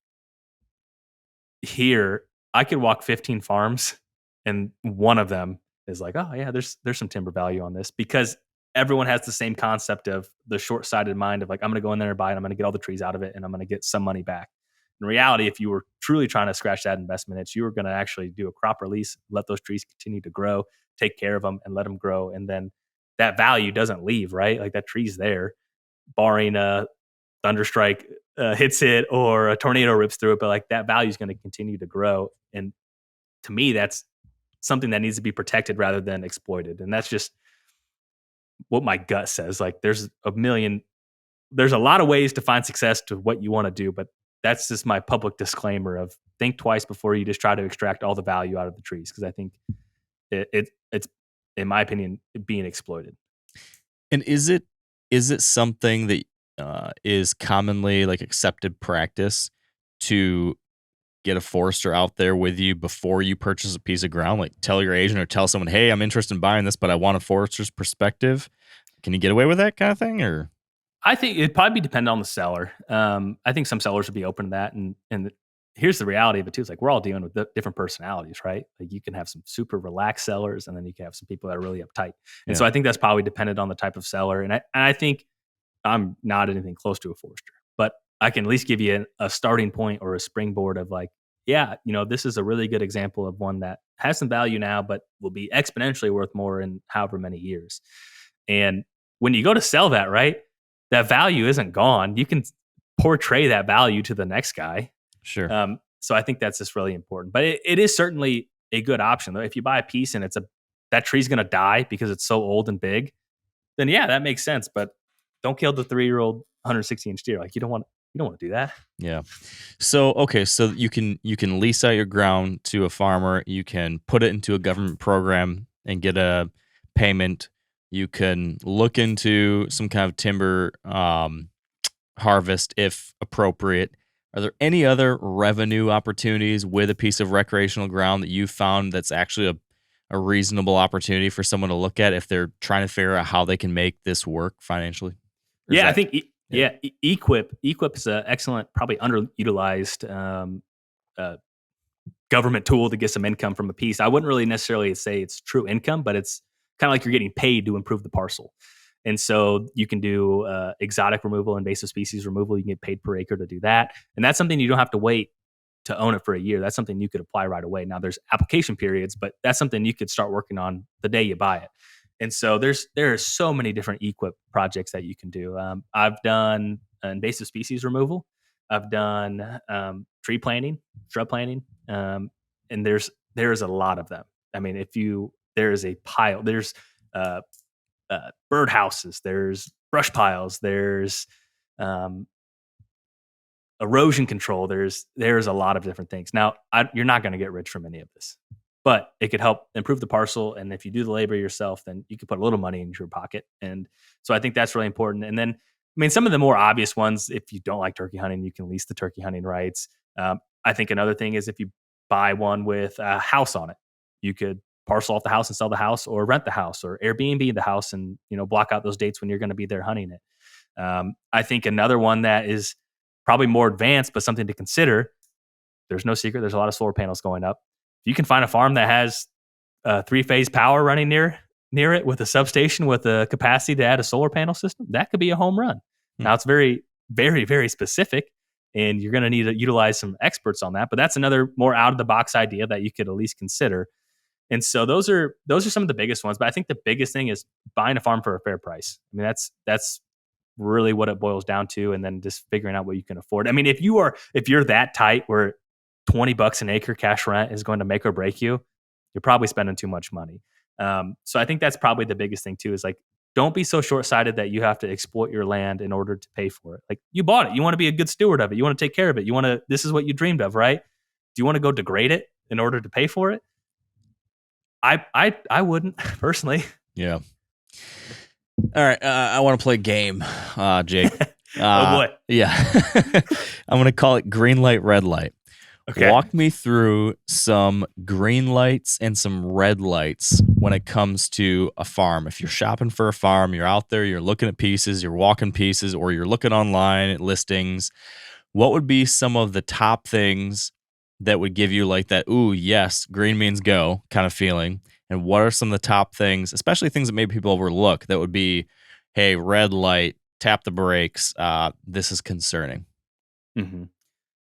here I could walk 15 farms and one of them is like, oh yeah, there's some timber value on this, because everyone has the same concept of the short-sighted mind of like, I'm going to go in there and buy it, I'm going to get all the trees out of it, and I'm going to get some money back. In reality, if you were truly trying to scratch that investment itch, you were going to actually do a crop release, let those trees continue to grow, take care of them, and let them grow. And then that value doesn't leave, right? Like that tree's there, barring a thunderstrike hits it or a tornado rips through it, but like that value is going to continue to grow. And to me, that's something that needs to be protected rather than exploited. And that's just what my gut says. Like there's a lot of ways to find success to what you want to do, but that's just my public disclaimer of think twice before you just try to extract all the value out of the trees. Cause I think it's, in my opinion, being exploited. And is it something that is commonly like accepted practice to get a forester out there with you before you purchase a piece of ground? Like tell your agent or tell someone, hey, I'm interested in buying this, but I want a forester's perspective. Can you get away with that kind of thing? Or I think it'd probably be dependent on the seller. I think some sellers would be open to that. And here's the reality of it too. It's like, we're all dealing with different personalities, right? Like you can have some super relaxed sellers, and then you can have some people that are really uptight. And so I think that's probably dependent on the type of seller. And I think I'm not anything close to a forester, but I can at least give you a starting point or a springboard of like, yeah, this is a really good example of one that has some value now, but will be exponentially worth more in however many years. And when you go to sell that, right, that value isn't gone. You can portray that value to the next guy. Sure. So I think that's just really important. But it is certainly a good option, though. If you buy a piece and that tree's going to die because it's so old and big, then yeah, that makes sense. But don't kill the 3-year-old 160-inch deer. Like you don't want to do that. Yeah. So okay, so you can lease out your ground to a farmer. You can put it into a government program and get a payment. You can look into some kind of timber harvest if appropriate. Are there any other revenue opportunities with a piece of recreational ground that you've found that's actually a reasonable opportunity for someone to look at if they're trying to figure out how they can make this work financially? I think Equip is an excellent, probably underutilized government tool to get some income from a piece. I wouldn't really necessarily say it's true income, but it's kind of like you're getting paid to improve the parcel. And so you can do exotic removal, invasive species removal. You can get paid per acre to do that. And that's something you don't have to wait to own it for a year. That's something you could apply right away. Now there's application periods, but that's something you could start working on the day you buy it. And so there are so many different Equip projects that you can do. I've done invasive species removal. I've done tree planting, shrub planting, and there's a lot of them. I mean, there is a pile. There's bird houses. There's brush piles. There's erosion control. There's a lot of different things. Now, you're not going to get rich from any of this, but it could help improve the parcel. And if you do the labor yourself, then you could put a little money in your pocket. And so I think that's really important. And then, I mean, some of the more obvious ones, if you don't like turkey hunting, you can lease the turkey hunting rights. I think another thing is if you buy one with a house on it, you could parcel off the house and sell the house, or rent the house, or Airbnb the house, and block out those dates when you're going to be there hunting it. I think another one that is probably more advanced, but something to consider. There's no secret. There's a lot of solar panels going up. If you can find a farm that has 3-phase power running near it with a substation with a capacity to add a solar panel system, that could be a home run. Now it's very, very, very specific, and you're going to need to utilize some experts on that. But that's another more out of the box idea that you could at least consider. And so those are some of the biggest ones. But I think the biggest thing is buying a farm for a fair price. I mean, that's really what it boils down to, and then just figuring out what you can afford. I mean, if you're that tight where $20 an acre cash rent is going to make or break you, you're probably spending too much money. So I think that's probably the biggest thing too, is like, don't be so short-sighted that you have to exploit your land in order to pay for it. Like, you bought it. You want to be a good steward of it. You want to take care of it. This is what you dreamed of, right? Do you want to go degrade it in order to pay for it? I wouldn't personally. Yeah. All right. I want to play a game, Jake. Oh boy. Yeah. I'm going to call it green light, red light. Okay. Walk me through some green lights and some red lights when it comes to a farm. If you're shopping for a farm, you're out there, you're looking at pieces, you're walking pieces, or you're looking online at listings, what would be some of the top things that would give you like that, ooh, yes, green means go kind of feeling? And what are some of the top things, especially things that maybe people overlook, that would be, hey, red light, tap the brakes, this is concerning? Mm-hmm.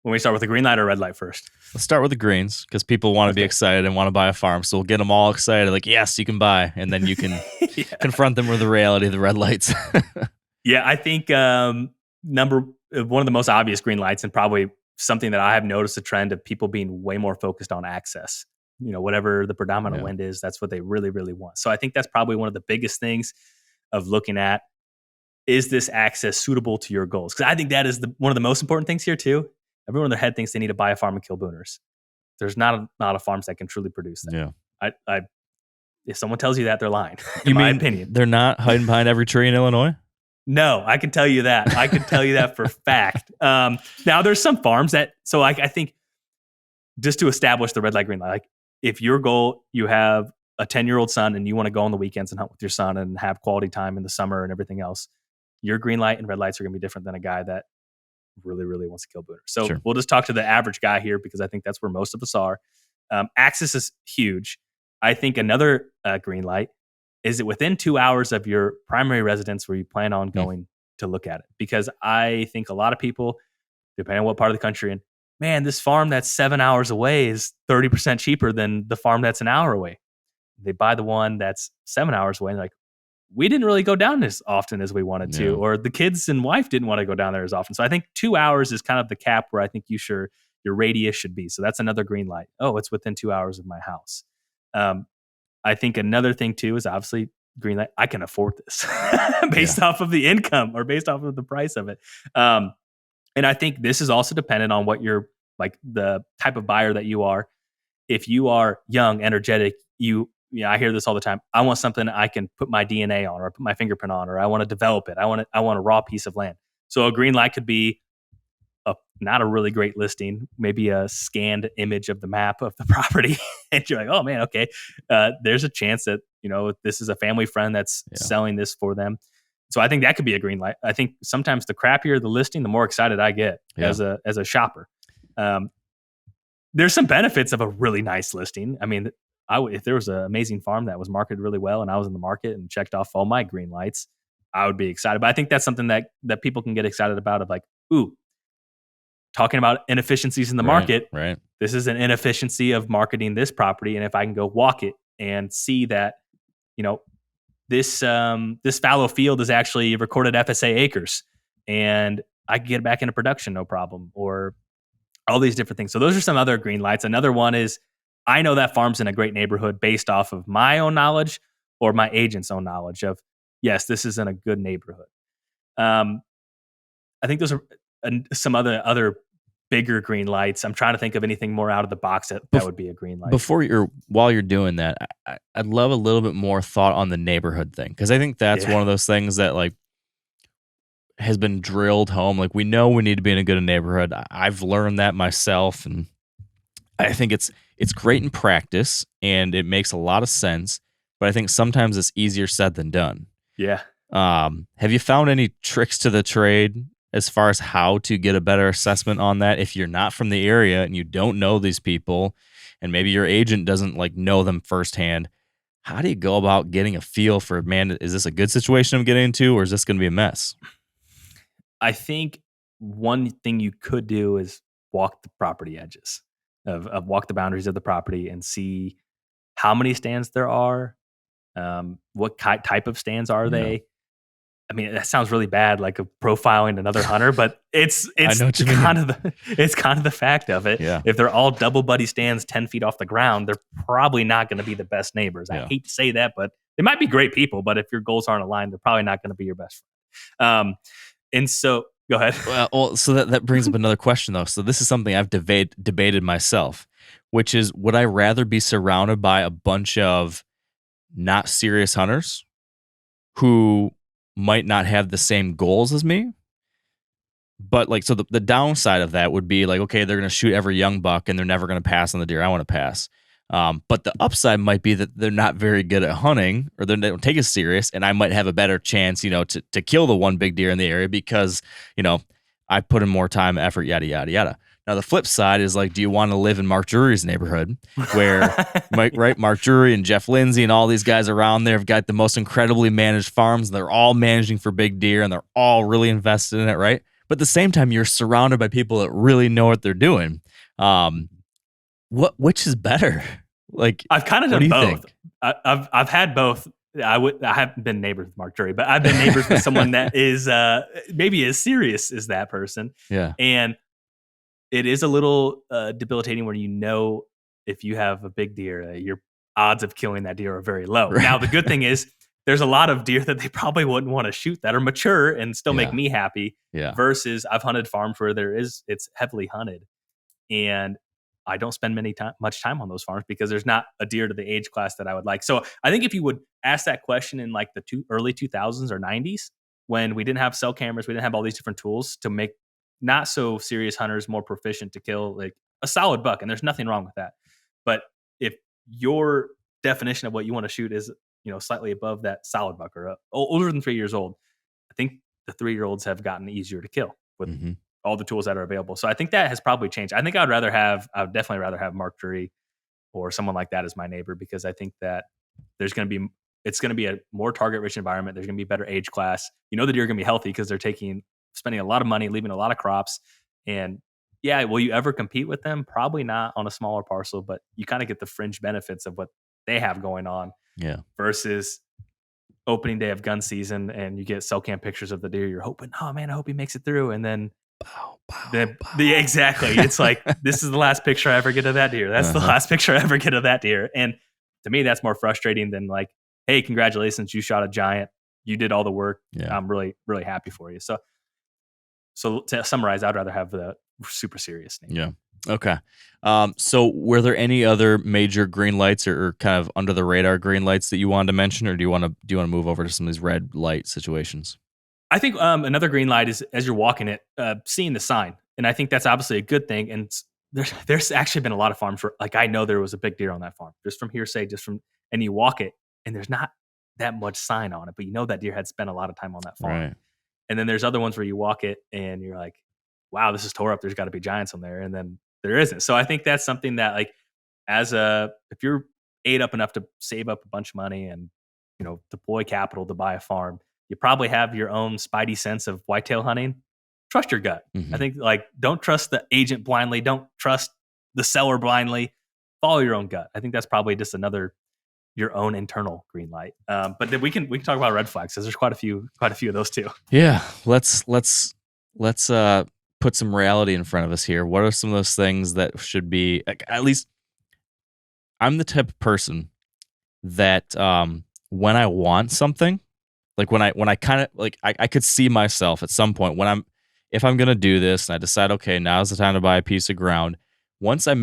When we start with the green light or red light first? Let's start with the greens, because people want to be excited and want to buy a farm. So we'll get them all excited, like, yes, you can buy. And then you can confront them with the reality of the red lights. Yeah, I think one of the most obvious green lights, and probably something that I have noticed a trend of people being way more focused on access. Whatever the predominant wind is, that's what they really, really want. So I think that's probably one of the biggest things of looking at, is this access suitable to your goals? Because I think that is one of the most important things here too. Everyone in their head thinks they need to buy a farm and kill booners. There's not a lot of farms that can truly produce that. Yeah. If someone tells you that, they're lying. In my opinion, they're not hiding behind every tree in Illinois? No, I can tell you that. I can tell you that for fact. Now there's some farms that, so I think just to establish the red light, green light, like if your goal, you have a 10-year-old son and you want to go on the weekends and hunt with your son and have quality time in the summer and everything else, your green light and red lights are going to be different than a guy that really, really wants to kill booners. So We'll just talk to the average guy here, because I think that's where most of us are. Access is huge. I think another green light is it within 2 hours of your primary residence where you plan on going to look at it. Because I think a lot of people, depending on what part of the country you're in, man, this farm that's 7 hours away is 30% cheaper than the farm that's an hour away. They buy the one that's 7 hours away and like, we didn't really go down as often as we wanted to, or the kids and wife didn't want to go down there as often. So I think 2 hours is kind of the cap where I think your radius should be. So that's another green light. Oh, it's within 2 hours of my house. I think another thing too is obviously green light. I can afford this based off of the income or based off of the price of it. And I think this is also dependent on what you're like, the type of buyer that you are. If you are young, energetic, I hear this all the time. I want something I can put my DNA on, or put my fingerprint on, or I want to develop it. I want a raw piece of land. So a green light could be not a really great listing, maybe a scanned image of the map of the property and you're like, oh man, okay, there's a chance that this is a family friend that's selling this for them. So I think that could be a green light. I think sometimes the crappier the listing, the more excited I get as a shopper. There's some benefits of a really nice listing. I mean, if there was an amazing farm that was marketed really well and I was in the market and checked off all my green lights, I would be excited. But I think that's something that people can get excited about, of like, ooh, talking about inefficiencies in the market. Right. This is an inefficiency of marketing this property. And if I can go walk it and see that, this fallow field is actually recorded FSA acres and I can get it back into production, no problem. Or all these different things. So those are some other green lights. Another one is, I know that farm's in a great neighborhood based off of my own knowledge or my agent's own knowledge of, yes, this is in a good neighborhood. I think those are some other bigger green lights. I'm trying to think of anything more out of the box that would be a green light. While you're doing that, I'd love a little bit more thought on the neighborhood thing, because I think that's one of those things that like has been drilled home. Like, we know we need to be in a good neighborhood. I've learned that myself, and I think it's great in practice and it makes a lot of sense, but I think sometimes it's easier said than done. Yeah. Have you found any tricks to the trade as far as how to get a better assessment on that if you're not from the area and you don't know these people and maybe your agent doesn't like know them firsthand? How do you go about getting a feel for, man, is this a good situation I'm getting into, or is this going to be a mess? I think one thing you could do is walk the property edges of walk the boundaries of the property and see how many stands there are. What type of stands are they? I mean, that sounds really bad, like a profiling another hunter, but it's kind of the fact of it. Yeah. If they're all double buddy stands 10 feet off the ground, they're probably not going to be the best neighbors. I hate to say that, but they might be great people, but if your goals aren't aligned, they're probably not going to be your best friend. And so, go ahead. Well, so that brings up another question, though. So this is something I've debated myself, which is, would I rather be surrounded by a bunch of not serious hunters who might not have the same goals as me? But like, so the downside of that would be like, okay, they're going to shoot every young buck and they're never going to pass on the deer I want to pass. But the upside might be that they're not very good at hunting, or they don't take it serious, and I might have a better chance, to kill the one big deer in the area because, I put in more time, effort, yada, yada, yada. Now, the flip side is like, do you want to live in Mark Drury's neighborhood where, Mark Drury and Jeff Lindsay and all these guys around there have got the most incredibly managed farms. They're all managing for big deer and they're all really invested in it, right? But at the same time, you're surrounded by people that really know what they're doing. Which is better? Like, I've kind of done both. I've had both. I haven't been neighbors with Mark Drury, but I've been neighbors with someone that is maybe as serious as that person. Yeah. And it is a little debilitating when if you have a big deer, your odds of killing that deer are very low. Right. Now, the good thing is there's a lot of deer that they probably wouldn't want to shoot that are mature and still make me happy. Yeah. Versus I've hunted farms where it's heavily hunted, and I don't spend much time on those farms because there's not a deer to the age class that I would like. So I think if you would ask that question in like the early 2000s or 90s, when we didn't have cell cameras, we didn't have all these different tools to make not so serious hunters more proficient to kill like a solid buck. And there's nothing wrong with that. But if your definition of what you want to shoot is, slightly above that solid buck or older than 3 years old, I think the 3-year-olds have gotten easier to kill with all the tools that are available. So I think that has probably changed. I think I would definitely rather have Mark Drury or someone like that as my neighbor, because I think that it's going to be a more target rich environment. There's going to be better age class. The deer are going to be healthy because they're spending a lot of money, leaving a lot of crops. And yeah, will you ever compete with them? Probably not on a smaller parcel, but you kind of get the fringe benefits of what they have going on. Yeah. Versus opening day of gun season and you get cell cam pictures of the deer. You're hoping, oh man, I hope he makes it through. And then exactly. It's like, this is the last picture I ever get of that deer. That's the last picture I ever get of that deer. And to me, that's more frustrating than like, hey, congratulations, you shot a giant. You did all the work. Yeah. I'm really, really happy for you. So to summarize, I'd rather have the super serious name. Yeah. Okay. So were there any other major green lights or kind of under the radar green lights that you wanted to mention, or do you want to move over to some of these red light situations? I think another green light is as you're walking it, seeing the sign. And I think that's obviously a good thing. And there's actually been a lot of farms where, like, I know there was a big deer on that farm just from hearsay, and you walk it and there's not that much sign on it, but you know that deer had spent a lot of time on that farm. Right. And then there's other ones where you walk it and you're like, wow, this is tore up. There's got to be giants on there, and then there isn't. So I think that's something that, like, if you're ate up enough to save up a bunch of money and deploy capital to buy a farm, you probably have your own spidey sense of whitetail hunting. Trust your gut. I think, like, don't trust the agent blindly. Don't trust the seller blindly. Follow your own gut. I think that's probably just your own internal green light. But then we can talk about red flags, because there's quite a few of those too. Yeah, let's put some reality in front of us here. What are some of those things that should be, at least I'm the type of person that when I want something, like when I kind of like I could see myself at some point if I'm gonna do this and I decide, okay, now's the time to buy a piece of ground. Once I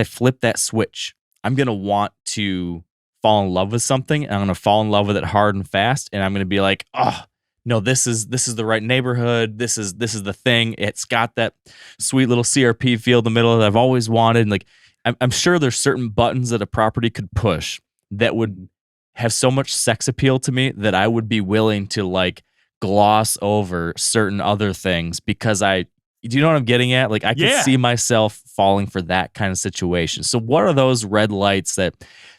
flip that switch, I'm gonna want to fall in love with something, and I'm gonna fall in love with it hard and fast, and I'm gonna be like, oh no, this is the right neighborhood. This is the thing. It's got that sweet little CRP feel in the middle that I've always wanted. And like, I'm sure there's certain buttons that a property could push that would have so much sex appeal to me that I would be willing to, like, gloss over certain other things because do you know what I'm getting at? Like, I could see myself falling for that kind of situation. So what are those red lights that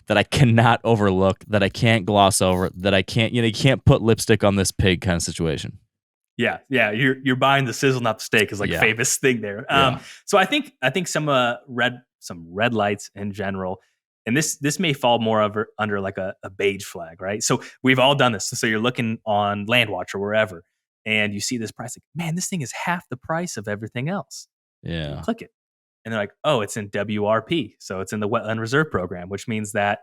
I cannot overlook, that I can't gloss over, that I can't, you can't put lipstick on this pig kind of situation? Yeah. You're buying the sizzle, not the steak, is like a famous thing there. So I think some red lights in general, and this may fall more under like a beige flag, right? So we've all done this. So you're looking on Landwatch or wherever, and you see this price, like, man, this thing is half the price of everything else. Yeah. You click it, and they're like, oh, it's in WRP, so it's in the Wetland Reserve Program, which means that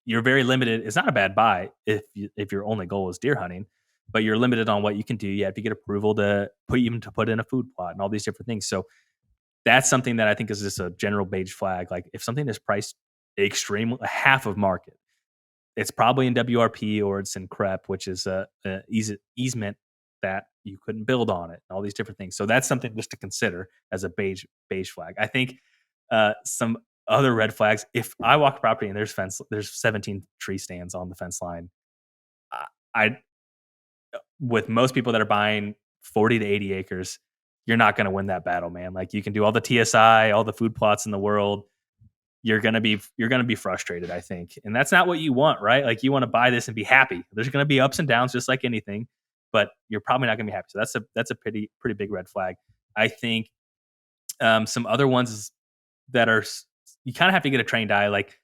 you're very limited. It's not a bad buy if your only goal is deer hunting, but you're limited on what you can do. You have to get approval to put in a food plot and all these different things. So that's something that I think is just a general beige flag. Like, if something is priced extremely half of market, it's probably in WRP or it's in CREP, which is a easement that you couldn't build on it, and all these different things. So that's something just to consider as a beige flag. I think some other red flags, if I walk a property and there's 17 tree stands on the fence line, I with most people that are buying 40 to 80 acres, you're not going to win that battle, man. Like, you can do all the TSI, all the food plots in the world, you're going to be frustrated, I think. And that's not what you want, right? Like, you want to buy this and be happy. There's going to be ups and downs just like anything, but you're probably not going to be happy. So that's a pretty big red flag. I think some other ones that are, you kind of have to get a trained eye, like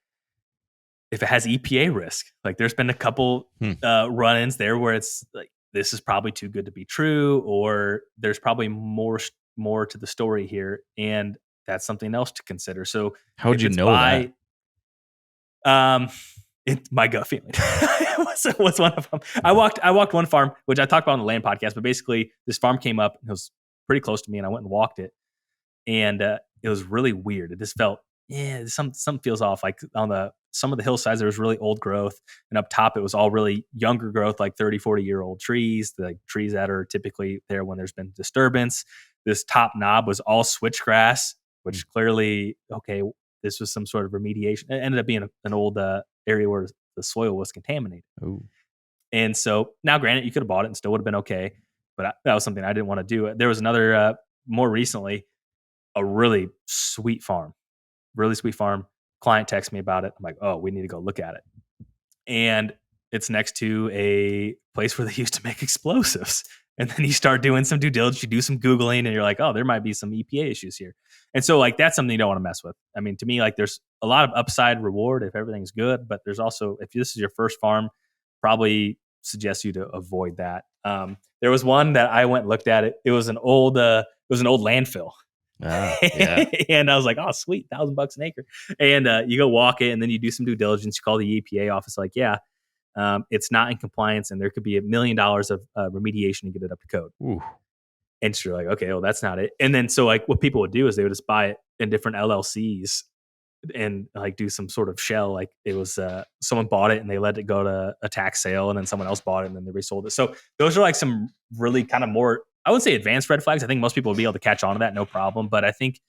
if it has EPA risk. Like, there's been a couple run-ins there where it's like, this is probably too good to be true, or there's probably more to the story here, and that's something else to consider. So how would you know that? My gut feeling was one of them. I walked one farm, which I talked about on the land podcast, but basically this farm came up and it was pretty close to me, and I went and walked it, and it was really weird. It just felt, something feels off. Like, on some of the hillsides, there was really old growth, and up top it was all really younger growth, like 30, 40-year-old trees, like trees that are typically there when there's been disturbance. This top knob was all switchgrass, which clearly, okay, this was some sort of remediation. It ended up being an old area where the soil was contaminated. Ooh. And so now, granted, you could have bought it and still would have been okay, but that was something I didn't want to do. There was another, more recently, a really sweet farm. Client texted me about it. I'm like, oh, we need to go look at it. And it's next to a place where they used to make explosives. And then you start doing some due diligence, you do some Googling, and you're like, oh, there might be some EPA issues here. And so, like, that's something you don't want to mess with. I mean, to me, like, there's a lot of upside reward if everything's good, but there's also, if this is your first farm, probably suggest you to avoid that. There was one that I went and looked at it. It was an old landfill. Yeah. And I was like, oh, sweet, $1,000 an acre. And you go walk it, and then you do some due diligence. You call the EPA office, like, it's not in compliance, and there could be $1 million of remediation to get it up to code. Ooh. And so you're like, okay, well, that's not it. And then, so, like, what people would do is they would just buy it in different LLCs and, like, do some sort of shell. Like, it was someone bought it and they let it go to a tax sale, and then someone else bought it and then they resold it. So those are, like, some really kind of more, I wouldn't say advanced red flags. I think most people would be able to catch on to that, no problem. But I think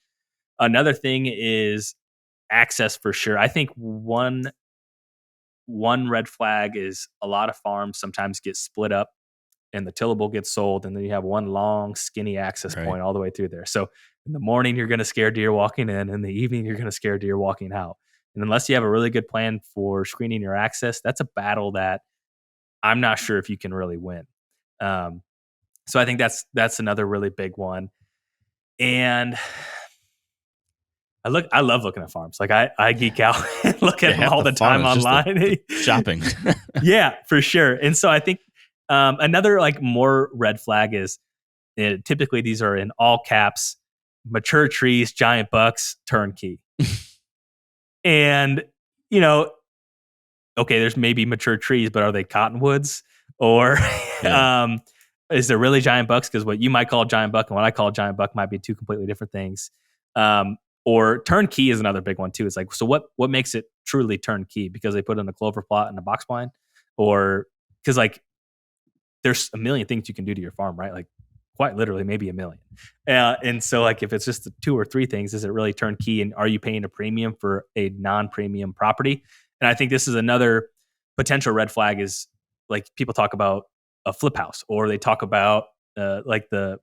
Another thing is access for sure. I think one red flag is a lot of farms sometimes get split up and the tillable gets sold, and then you have one long, skinny access Right. point all the way through there. So in the morning, you're going to scare deer walking in the evening, you're going to scare deer walking out. And unless you have a really good plan for screening your access, that's a battle that I'm not sure if you can really win. Um, so I think that's another really big one. And I love looking at farms. Like I geek out and look at them half all the fun time is just online. shopping. Yeah, for sure. And so I think another like more red flag is typically these are in all caps: mature trees, giant bucks, turnkey. And you know, okay, there's maybe mature trees, but are they cottonwoods or Yeah. is there really giant bucks? Because what you might call a giant buck and what I call a giant buck might be two completely different things. Or turnkey is another big one too. It's like, so what makes it truly turnkey? Because they put in a clover plot and a box blind, or because like there's a million things you can do to your farm, right? Like quite literally, maybe a million. And so like if it's just the two or three things, is it really turnkey? And are you paying a premium for a non-premium property? And I think this is another potential red flag is like people talk about a flip house, or they talk about like the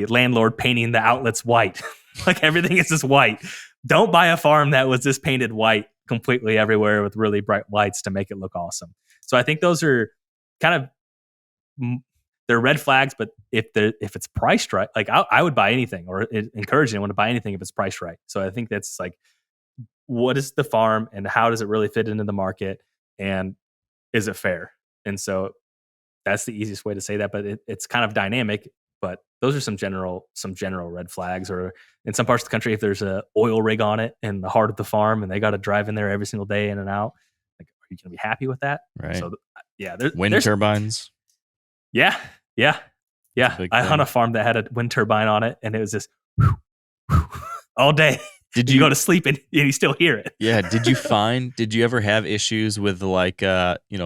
landlord painting the outlets white. Like everything is just white. Don't buy a farm that was just painted white completely everywhere with really bright lights to make it look awesome. So I think those are kind of they're red flags, but if it's priced right, like I would buy anything, or encourage anyone to buy anything if it's priced right. So I think that's like, what is the farm and how does it really fit into the market, and is it fair? And so that's the easiest way to say that, but it's kind of dynamic. But those are some general red flags. Or in some parts of the country, if there's a oil rig on it in the heart of the farm and they got to drive in there every single day in and out, like, are you going to be happy with that? Right. So yeah, Wind turbines. Yeah. I hunt thing. a farm that had a wind turbine on it, and it was just all day. Did you go to sleep and you still hear it? Yeah. Did you ever have issues with like,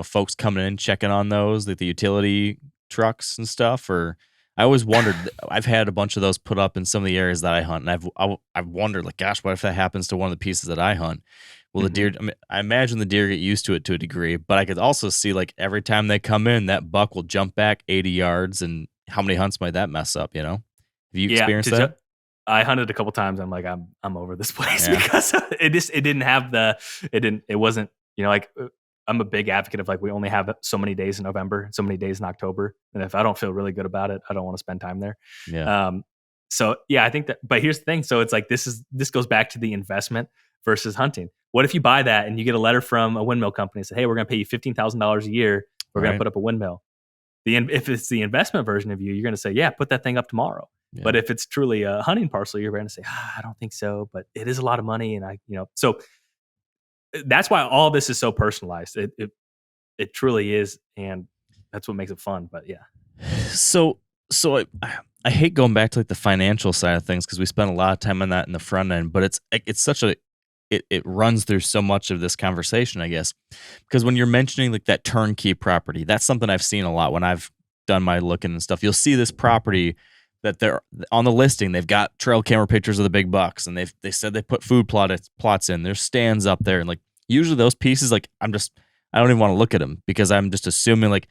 folks coming in, checking on those, like the utility trucks and stuff? Or I always wondered, I've had a bunch of those put up in some of the areas that I hunt. And I've wondered, like, gosh, what if that happens to one of the pieces that I hunt? Well, the deer, I imagine the deer get used to it to a degree, but I could also see like every time they come in, that buck will jump back 80 yards, and how many hunts might that mess up? Have you experienced that? I hunted a couple times. I'm like, I'm over this place because it wasn't, like I'm a big advocate of like, we only have so many days in November, so many days in October. And if I don't feel really good about it, I don't want to spend time there. Yeah. So yeah, I think that, but here's the thing. So it's like, this goes back to the investment versus hunting. What if you buy that and you get a letter from a windmill company and say, hey, we're going to pay you $15,000 a year. We're going to put up a windmill. If it's the investment version of you, you're going to say, yeah, put that thing up tomorrow. Yeah. But if it's truly a hunting parcel, you're going to say, I don't think so, but it is a lot of money. And so that's why all this is so personalized. It truly is. And that's what makes it fun. But yeah. So I hate going back to like the financial side of things, because we spend a lot of time on that in the front end, but it's such it runs through so much of this conversation, I guess, because when you're mentioning like that turnkey property, that's something I've seen a lot when I've done my looking and stuff. You'll see this property that they're on the listing. They've got trail camera pictures of the big bucks, and they said they put food plots in. There's stands up there, and like usually those pieces, like I don't even want to look at them, because I'm just assuming like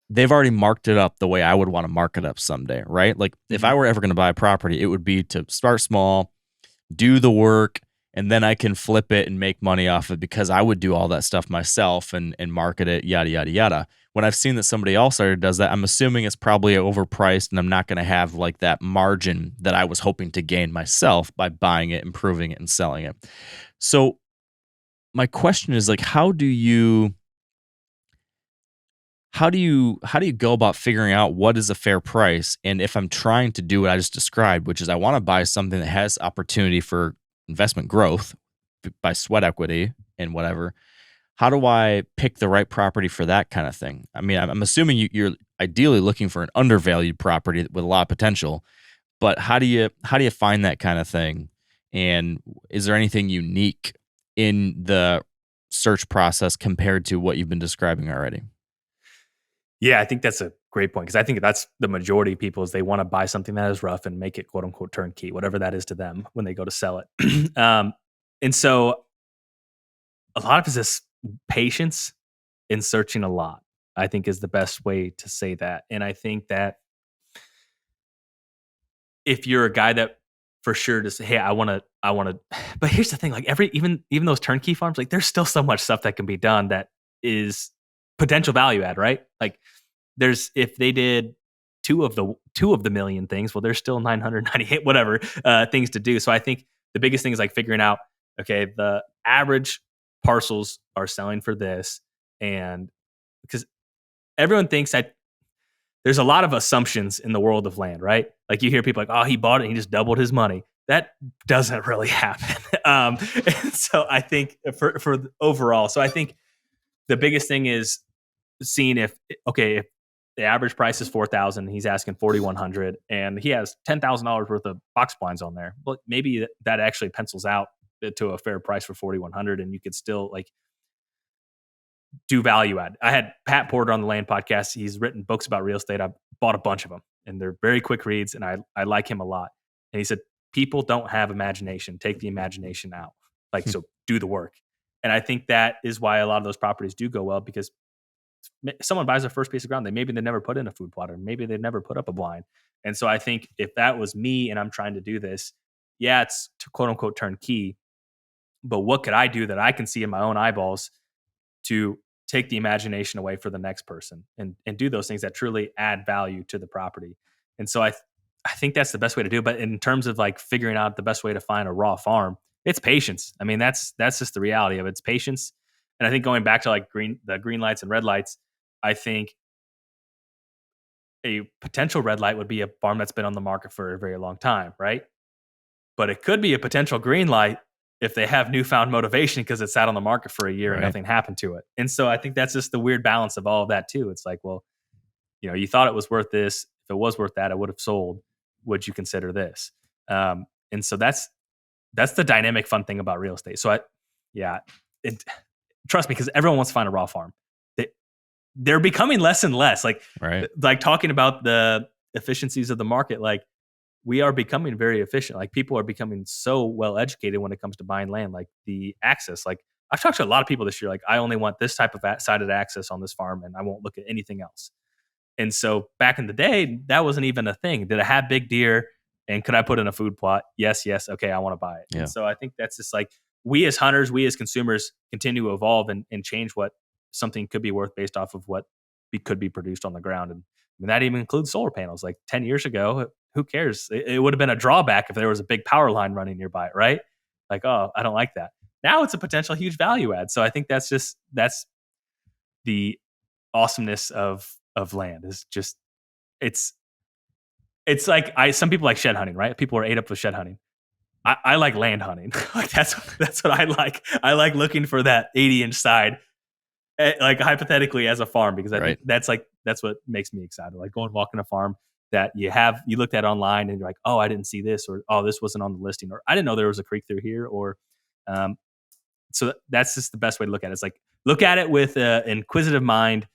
they've already marked it up the way I would want to mark it up someday, right? Like if I were ever going to buy a property, it would be to start small, do the work, and then I can flip it and make money off it, because I would do all that stuff myself and market it, yada, yada, yada. When I've seen that somebody else already does that, I'm assuming it's probably overpriced, and I'm not going to have like that margin that I was hoping to gain myself by buying it, improving it, and selling it. So my question is like, how do you go about figuring out what is a fair price? And if I'm trying to do what I just described, which is I want to buy something that has opportunity for investment growth by sweat equity and whatever, how do I pick the right property for that kind of thing? I mean, I'm assuming you're ideally looking for an undervalued property with a lot of potential, but how do you find that kind of thing? And is there anything unique in the search process compared to what you've been describing already? Yeah, I think that's a great point. Cause I think that's the majority of people is they want to buy something that is rough and make it quote unquote turnkey, whatever that is to them when they go to sell it. And so a lot of it is this patience in searching a lot, I think is the best way to say that. And I think that if you're a guy that for sure just, hey, I want to, but here's the thing, like even those turnkey farms, like there's still so much stuff that can be done that is potential value add, right? Like if they did two of the million things, well, there's still 998, whatever, things to do. So I think the biggest thing is like figuring out, okay, the average parcels are selling for this. And because everyone thinks that there's a lot of assumptions in the world of land, right? Like you hear people like, oh, he bought it and he just doubled his money. That doesn't really happen. And so I think for overall, so I think the biggest thing is seeing if the average price is 4,000, he's asking 4,100, and he has $10,000 worth of box blinds on there. Well, maybe that actually pencils out to a fair price for 4,100, and you could still like do value add. I had Pat Porter on the Land Podcast. He's written books about real estate. I bought a bunch of them, and they're very quick reads, and I like him a lot. And he said, people don't have imagination. Take the imagination out. Like, so do the work. And I think that is why a lot of those properties do go well, because someone buys their first piece of ground. Maybe they never put in a food plot, or maybe they've never put up a blind. And so I think if that was me and I'm trying to do this, yeah, it's to quote unquote turnkey, but what could I do that I can see in my own eyeballs to take the imagination away for the next person and do those things that truly add value to the property. And so I think that's the best way to do it. But in terms of like figuring out the best way to find a raw farm, it's patience. I mean, that's just the reality of it. It's patience. And I think going back to like the green lights and red lights, I think a potential red light would be a farm that's been on the market for a very long time, right? But it could be a potential green light if they have newfound motivation because it sat on the market for a year and nothing happened to it. And so I think that's just the weird balance of all of that too. It's like, well, you thought it was worth this. If it was worth that, it would have sold. Would you consider this? And so that's the dynamic fun thing about real estate. So trust me, because everyone wants to find a raw farm. They're becoming less and less. Like talking about the efficiencies of the market, like we are becoming very efficient. Like people are becoming so well educated when it comes to buying land, like the access. Like I've talked to a lot of people this year, like I only want this type of sided access on this farm and I won't look at anything else. And so back in the day, that wasn't even a thing. Did I have big deer and could I put in a food plot? Yes. Okay, I want to buy it. Yeah. And so I think that's just like we as hunters, we as consumers continue to evolve and change what something could be worth based off of what could be produced on the ground. And that even includes solar panels. Like 10 years ago, who cares? It would have been a drawback if there was a big power line running nearby, right? Like, oh, I don't like that. Now it's a potential huge value add. So I think that's the awesomeness of land is just, it's like some people like shed hunting, right? People are ate up with shed hunting. I like land hunting. Like that's what I like. I like looking for that 80-inch side, like hypothetically as a farm, because I think that's what makes me excited. Like going walking a farm that you looked at online and you're like, oh, I didn't see this, or oh, this wasn't on the listing, or I didn't know there was a creek through here, or so that's just the best way to look at it. It's like look at it with an inquisitive mind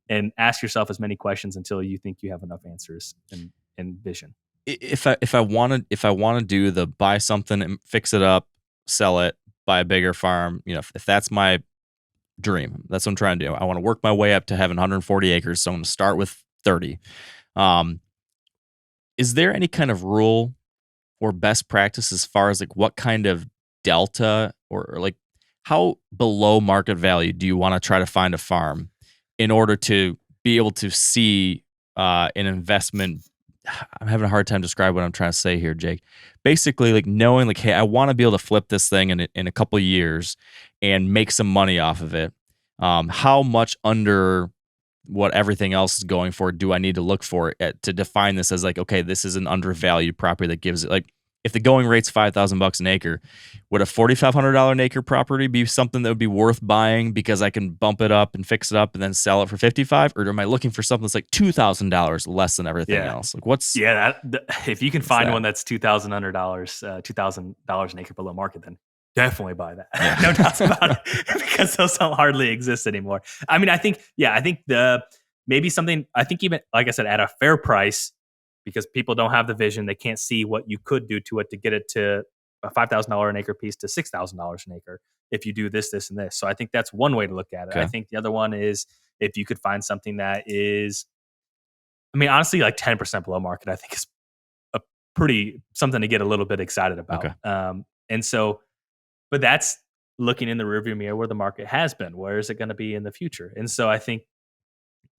and ask yourself as many questions until you think you have enough answers and vision. If I want to do the buy something and fix it up, sell it, buy a bigger farm, if that's my dream, that's what I'm trying to do. I want to work my way up to having 140 acres, so I'm going to start with 30. Is there any kind of rule or best practice as far as like what kind of delta or like how below market value do you want to try to find a farm in order to be able to see an investment? I'm having a hard time describing what I'm trying to say here, Jake. Basically, like knowing like, hey, I want to be able to flip this thing in a couple of years and make some money off of it. How much under what everything else is going for do I need to look for to define this as like, okay, this is an undervalued property that gives it, like, if the going rate's $5,000 an acre, would a $4,500 an acre property be something that would be worth buying because I can bump it up and fix it up and then sell it for $55,000? Or am I looking for something that's like $2,000 less than everything else? Like what's if you can find one that's $2,000 $2,000 an acre below market, then definitely buy that. Yeah. No doubts about it, because those don't hardly exist anymore. I mean, I think the maybe something, I think even, like I said, at a fair price, because people don't have the vision. They can't see what you could do to it to get it to a $5,000 an acre piece to $6,000 an acre if you do this, this, and this. So I think that's one way to look at it. Okay. I think the other one is if you could find something that is, I mean, honestly, like 10% below market, I think is a pretty something to get a little bit excited about. Okay. And so, but that's looking in the rearview mirror where the market has been. Where is it going to be in the future? And so I think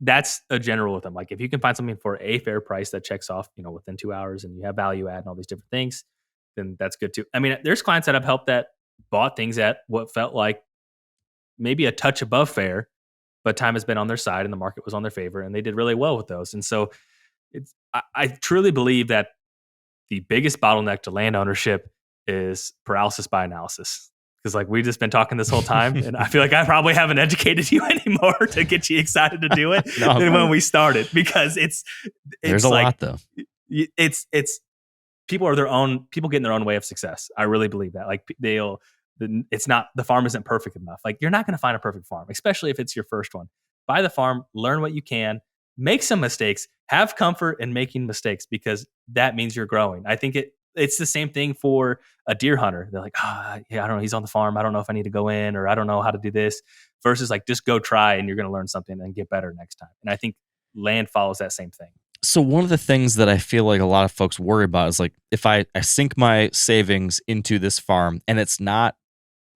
that's a general with them. Like if you can find something for a fair price that checks off, within 2 hours and you have value add and all these different things, then that's good too. I mean, there's clients that I've helped that bought things at what felt like maybe a touch above fair, but time has been on their side and the market was on their favor and they did really well with those. And so I truly believe that the biggest bottleneck to land ownership is paralysis by analysis. Because like we've just been talking this whole time, and I feel like I probably haven't educated you anymore to get you excited to do it than when we started. Because there's a like, lot though. It's people get in their own way of success. I really believe that. Like it's not, the farm isn't perfect enough. Like you're not going to find a perfect farm, especially if it's your first one. Buy the farm, learn what you can, make some mistakes, have comfort in making mistakes because that means you're growing. I think it's the same thing for a deer hunter. They're like, yeah, I don't know. He's on the farm. I don't know if I need to go in, or I don't know how to do this, versus like, just go try and you're going to learn something and get better next time. And I think land follows that same thing. So one of the things that I feel like a lot of folks worry about is like, if I sink my savings into this farm and it's not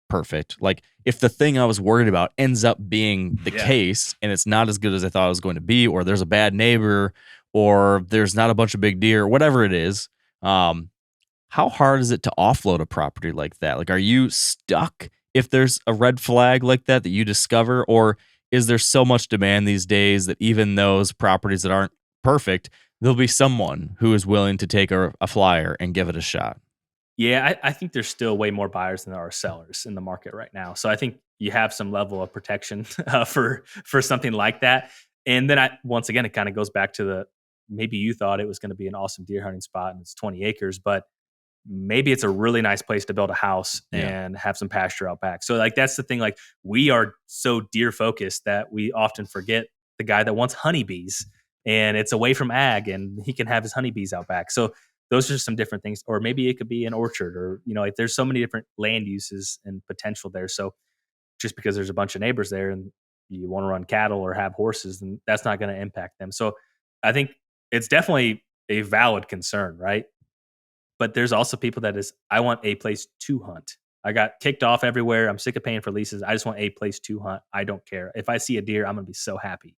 perfect, like if the thing I was worried about ends up being the case and it's not as good as I thought it was going to be, or there's a bad neighbor, or there's not a bunch of big deer, whatever it is, how hard is it to offload a property like that? Like, are you stuck if there's a red flag like that you discover, or is there so much demand these days that even those properties that aren't perfect, there'll be someone who is willing to take a flyer and give it a shot? Yeah, I think there's still way more buyers than there are sellers in the market right now. So I think you have some level of protection for something like that. And then once again, it kind of goes back to maybe you thought it was going to be an awesome deer hunting spot and it's 20 acres, but maybe it's a really nice place to build a house and have some pasture out back. So like, that's the thing. Like we are so deer focused that we often forget the guy that wants honeybees and it's away from ag and he can have his honeybees out back. So those are some different things. Or maybe it could be an orchard, or, like there's so many different land uses and potential there. So just because there's a bunch of neighbors there and you want to run cattle or have horses, then that's not going to impact them. So I think it's definitely a valid concern, right? But there's also people I want a place to hunt. I got kicked off everywhere. I'm sick of paying for leases. I just want a place to hunt. I don't care. If I see a deer, I'm going to be so happy.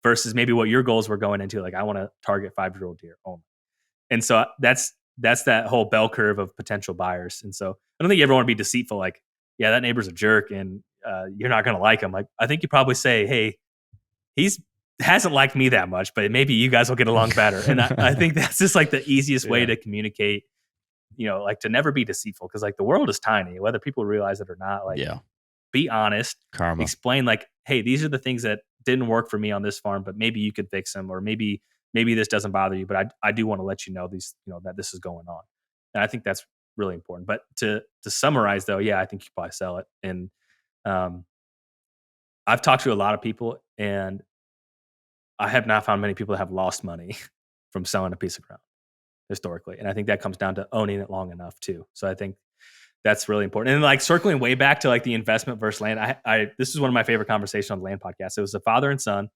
Versus maybe what your goals were going into. Like I want to target 5-year-old deer only. And so that's that whole bell curve of potential buyers. And so I don't think you ever want to be deceitful. Like, yeah, that neighbor's a jerk and you're not going to like him. Like, I think you probably say, hey, hasn't liked me that much, but maybe you guys will get along better. And I think that's just like the easiest way to communicate, like to never be deceitful. Cause like the world is tiny, whether people realize it or not, like be honest, karma, explain like, hey, these are the things that didn't work for me on this farm, but maybe you could fix them, or maybe this doesn't bother you, but I do want to let you know these, that this is going on. And I think that's really important. But to summarize though, I think you probably sell it. And I've talked to a lot of people and I have not found many people that have lost money from selling a piece of ground historically. And I think that comes down to owning it long enough too. So I think that's really important. And like circling way back to like the investment versus land, this is one of my favorite conversations on the land podcast. It was a father and son,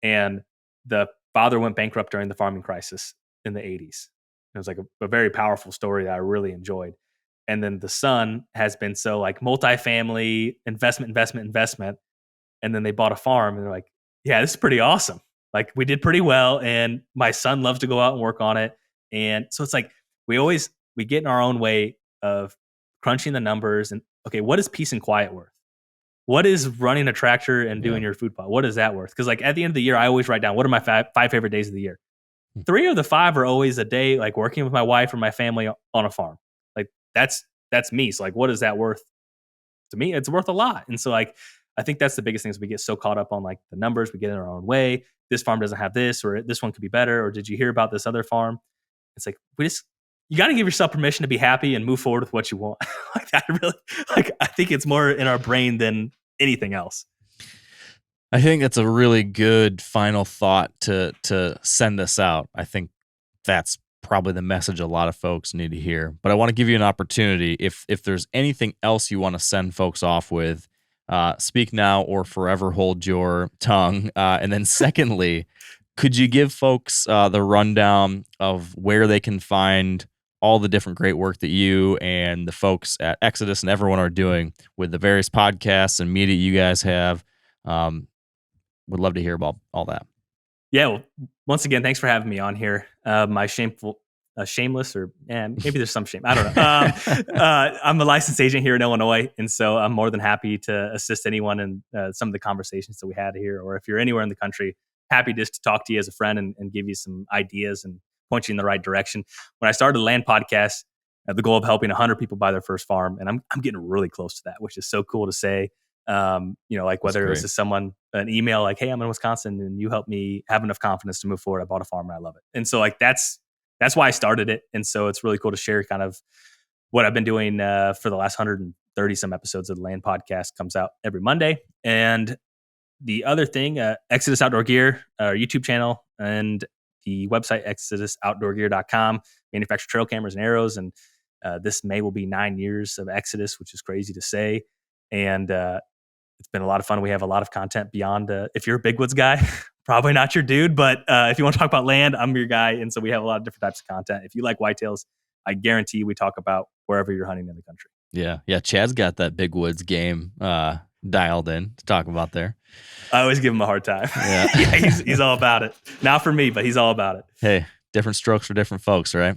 and the father went bankrupt during the farming crisis in the 80s. It was like a very powerful story that I really enjoyed. And then the son has been so like multifamily investment. And then they bought a farm and they're like, yeah, this is pretty awesome. Like we did pretty well. And my son loves to go out and work on it. And so it's like, we get in our own way of crunching the numbers and, okay, what is peace and quiet worth? What is running a tractor and doing your food plot? What is that worth? Because like at the end of the year, I always write down, what are my five favorite days of the year? 3 of the 5 are always a day like working with my wife or my family on a farm. Like that's me. So like, what is that worth? To me, it's worth a lot. And so like, I think that's the biggest thing is we get so caught up on like the numbers, we get in our own way. This farm doesn't have this, or this one could be better. Or did you hear about this other farm? It's like, you got to give yourself permission to be happy and move forward with what you want. Like I think it's more in our brain than anything else. I think that's a really good final thought to send us out. I think that's probably the message a lot of folks need to hear. But I want to give you an opportunity. If there's anything else you want to send folks off with, speak now or forever hold your tongue. And then secondly, could you give folks the rundown of where they can find all the different great work that you and the folks at Exodus and everyone are doing with the various podcasts and media you guys have? Would love to hear about all that. Yeah. Well, once again, thanks for having me on here. My shameless, or maybe there's some shame. I don't know. I'm a licensed agent here in Illinois, and so I'm more than happy to assist anyone in some of the conversations that we had here. Or if you're anywhere in the country, happy just to talk to you as a friend and give you some ideas and point you in the right direction. When I started the Land Podcast, I had the goal of helping 100 people buy their first farm, and I'm getting really close to that, which is so cool to say. Like whether it was to someone, an email like, hey, I'm in Wisconsin and you helped me have enough confidence to move forward. I bought a farm and I love it. And so like, that's why I started it. And so it's really cool to share kind of what I've been doing for the last 130 some episodes of the Land Podcast. Comes out every Monday. And the other thing, Exodus Outdoor Gear, our YouTube channel, and the website, ExodusOutdoorGear.com, manufacture trail cameras and arrows. And this May will be 9 years of Exodus, which is crazy to say. And it's been a lot of fun. We have a lot of content beyond, if you're a big woods guy, probably not your dude, but if you want to talk about land, I'm your guy. And so we have a lot of different types of content. If you like whitetails, I guarantee we talk about wherever you're hunting in the country. Yeah. Yeah. Chad's got that big woods game dialed in to talk about there. I always give him a hard time. Yeah. Yeah, he's all about it. Not for me, but he's all about it. Hey, different strokes for different folks, right?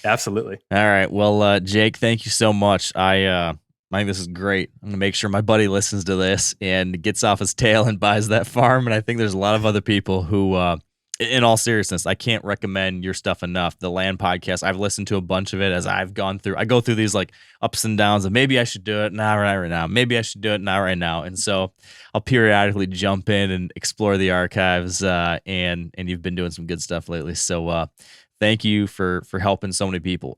Absolutely. All right. Well, Jake, thank you so much. I think this is great. I'm going to make sure my buddy listens to this and gets off his tail and buys that farm. And I think there's a lot of other people who, in all seriousness, I can't recommend your stuff enough. The Land Podcast, I've listened to a bunch of it as I've gone through. I go through these like ups and downs of maybe I should do it now, right now. Maybe I should do it now, right now. And so I'll periodically jump in and explore the archives. And you've been doing some good stuff lately. So thank you for helping so many people.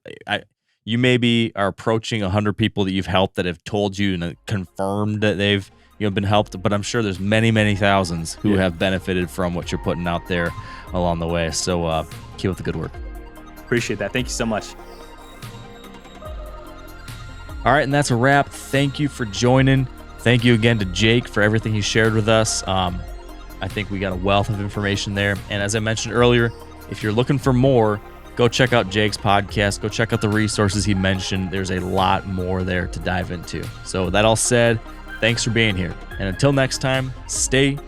You maybe are approaching 100 people that you've helped that have told you and confirmed that they've been helped, but I'm sure there's many, many thousands who have benefited from what you're putting out there along the way. So keep up the good work. Appreciate that. Thank you so much. All right, and that's a wrap. Thank you for joining. Thank you again to Jake for everything he shared with us. I think we got a wealth of information there. And as I mentioned earlier, if you're looking for more, go check out Jake's podcast. Go check out the resources he mentioned. There's a lot more there to dive into. So with that all said, thanks for being here. And until next time, stay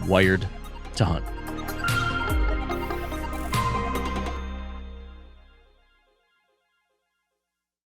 wired to hunt.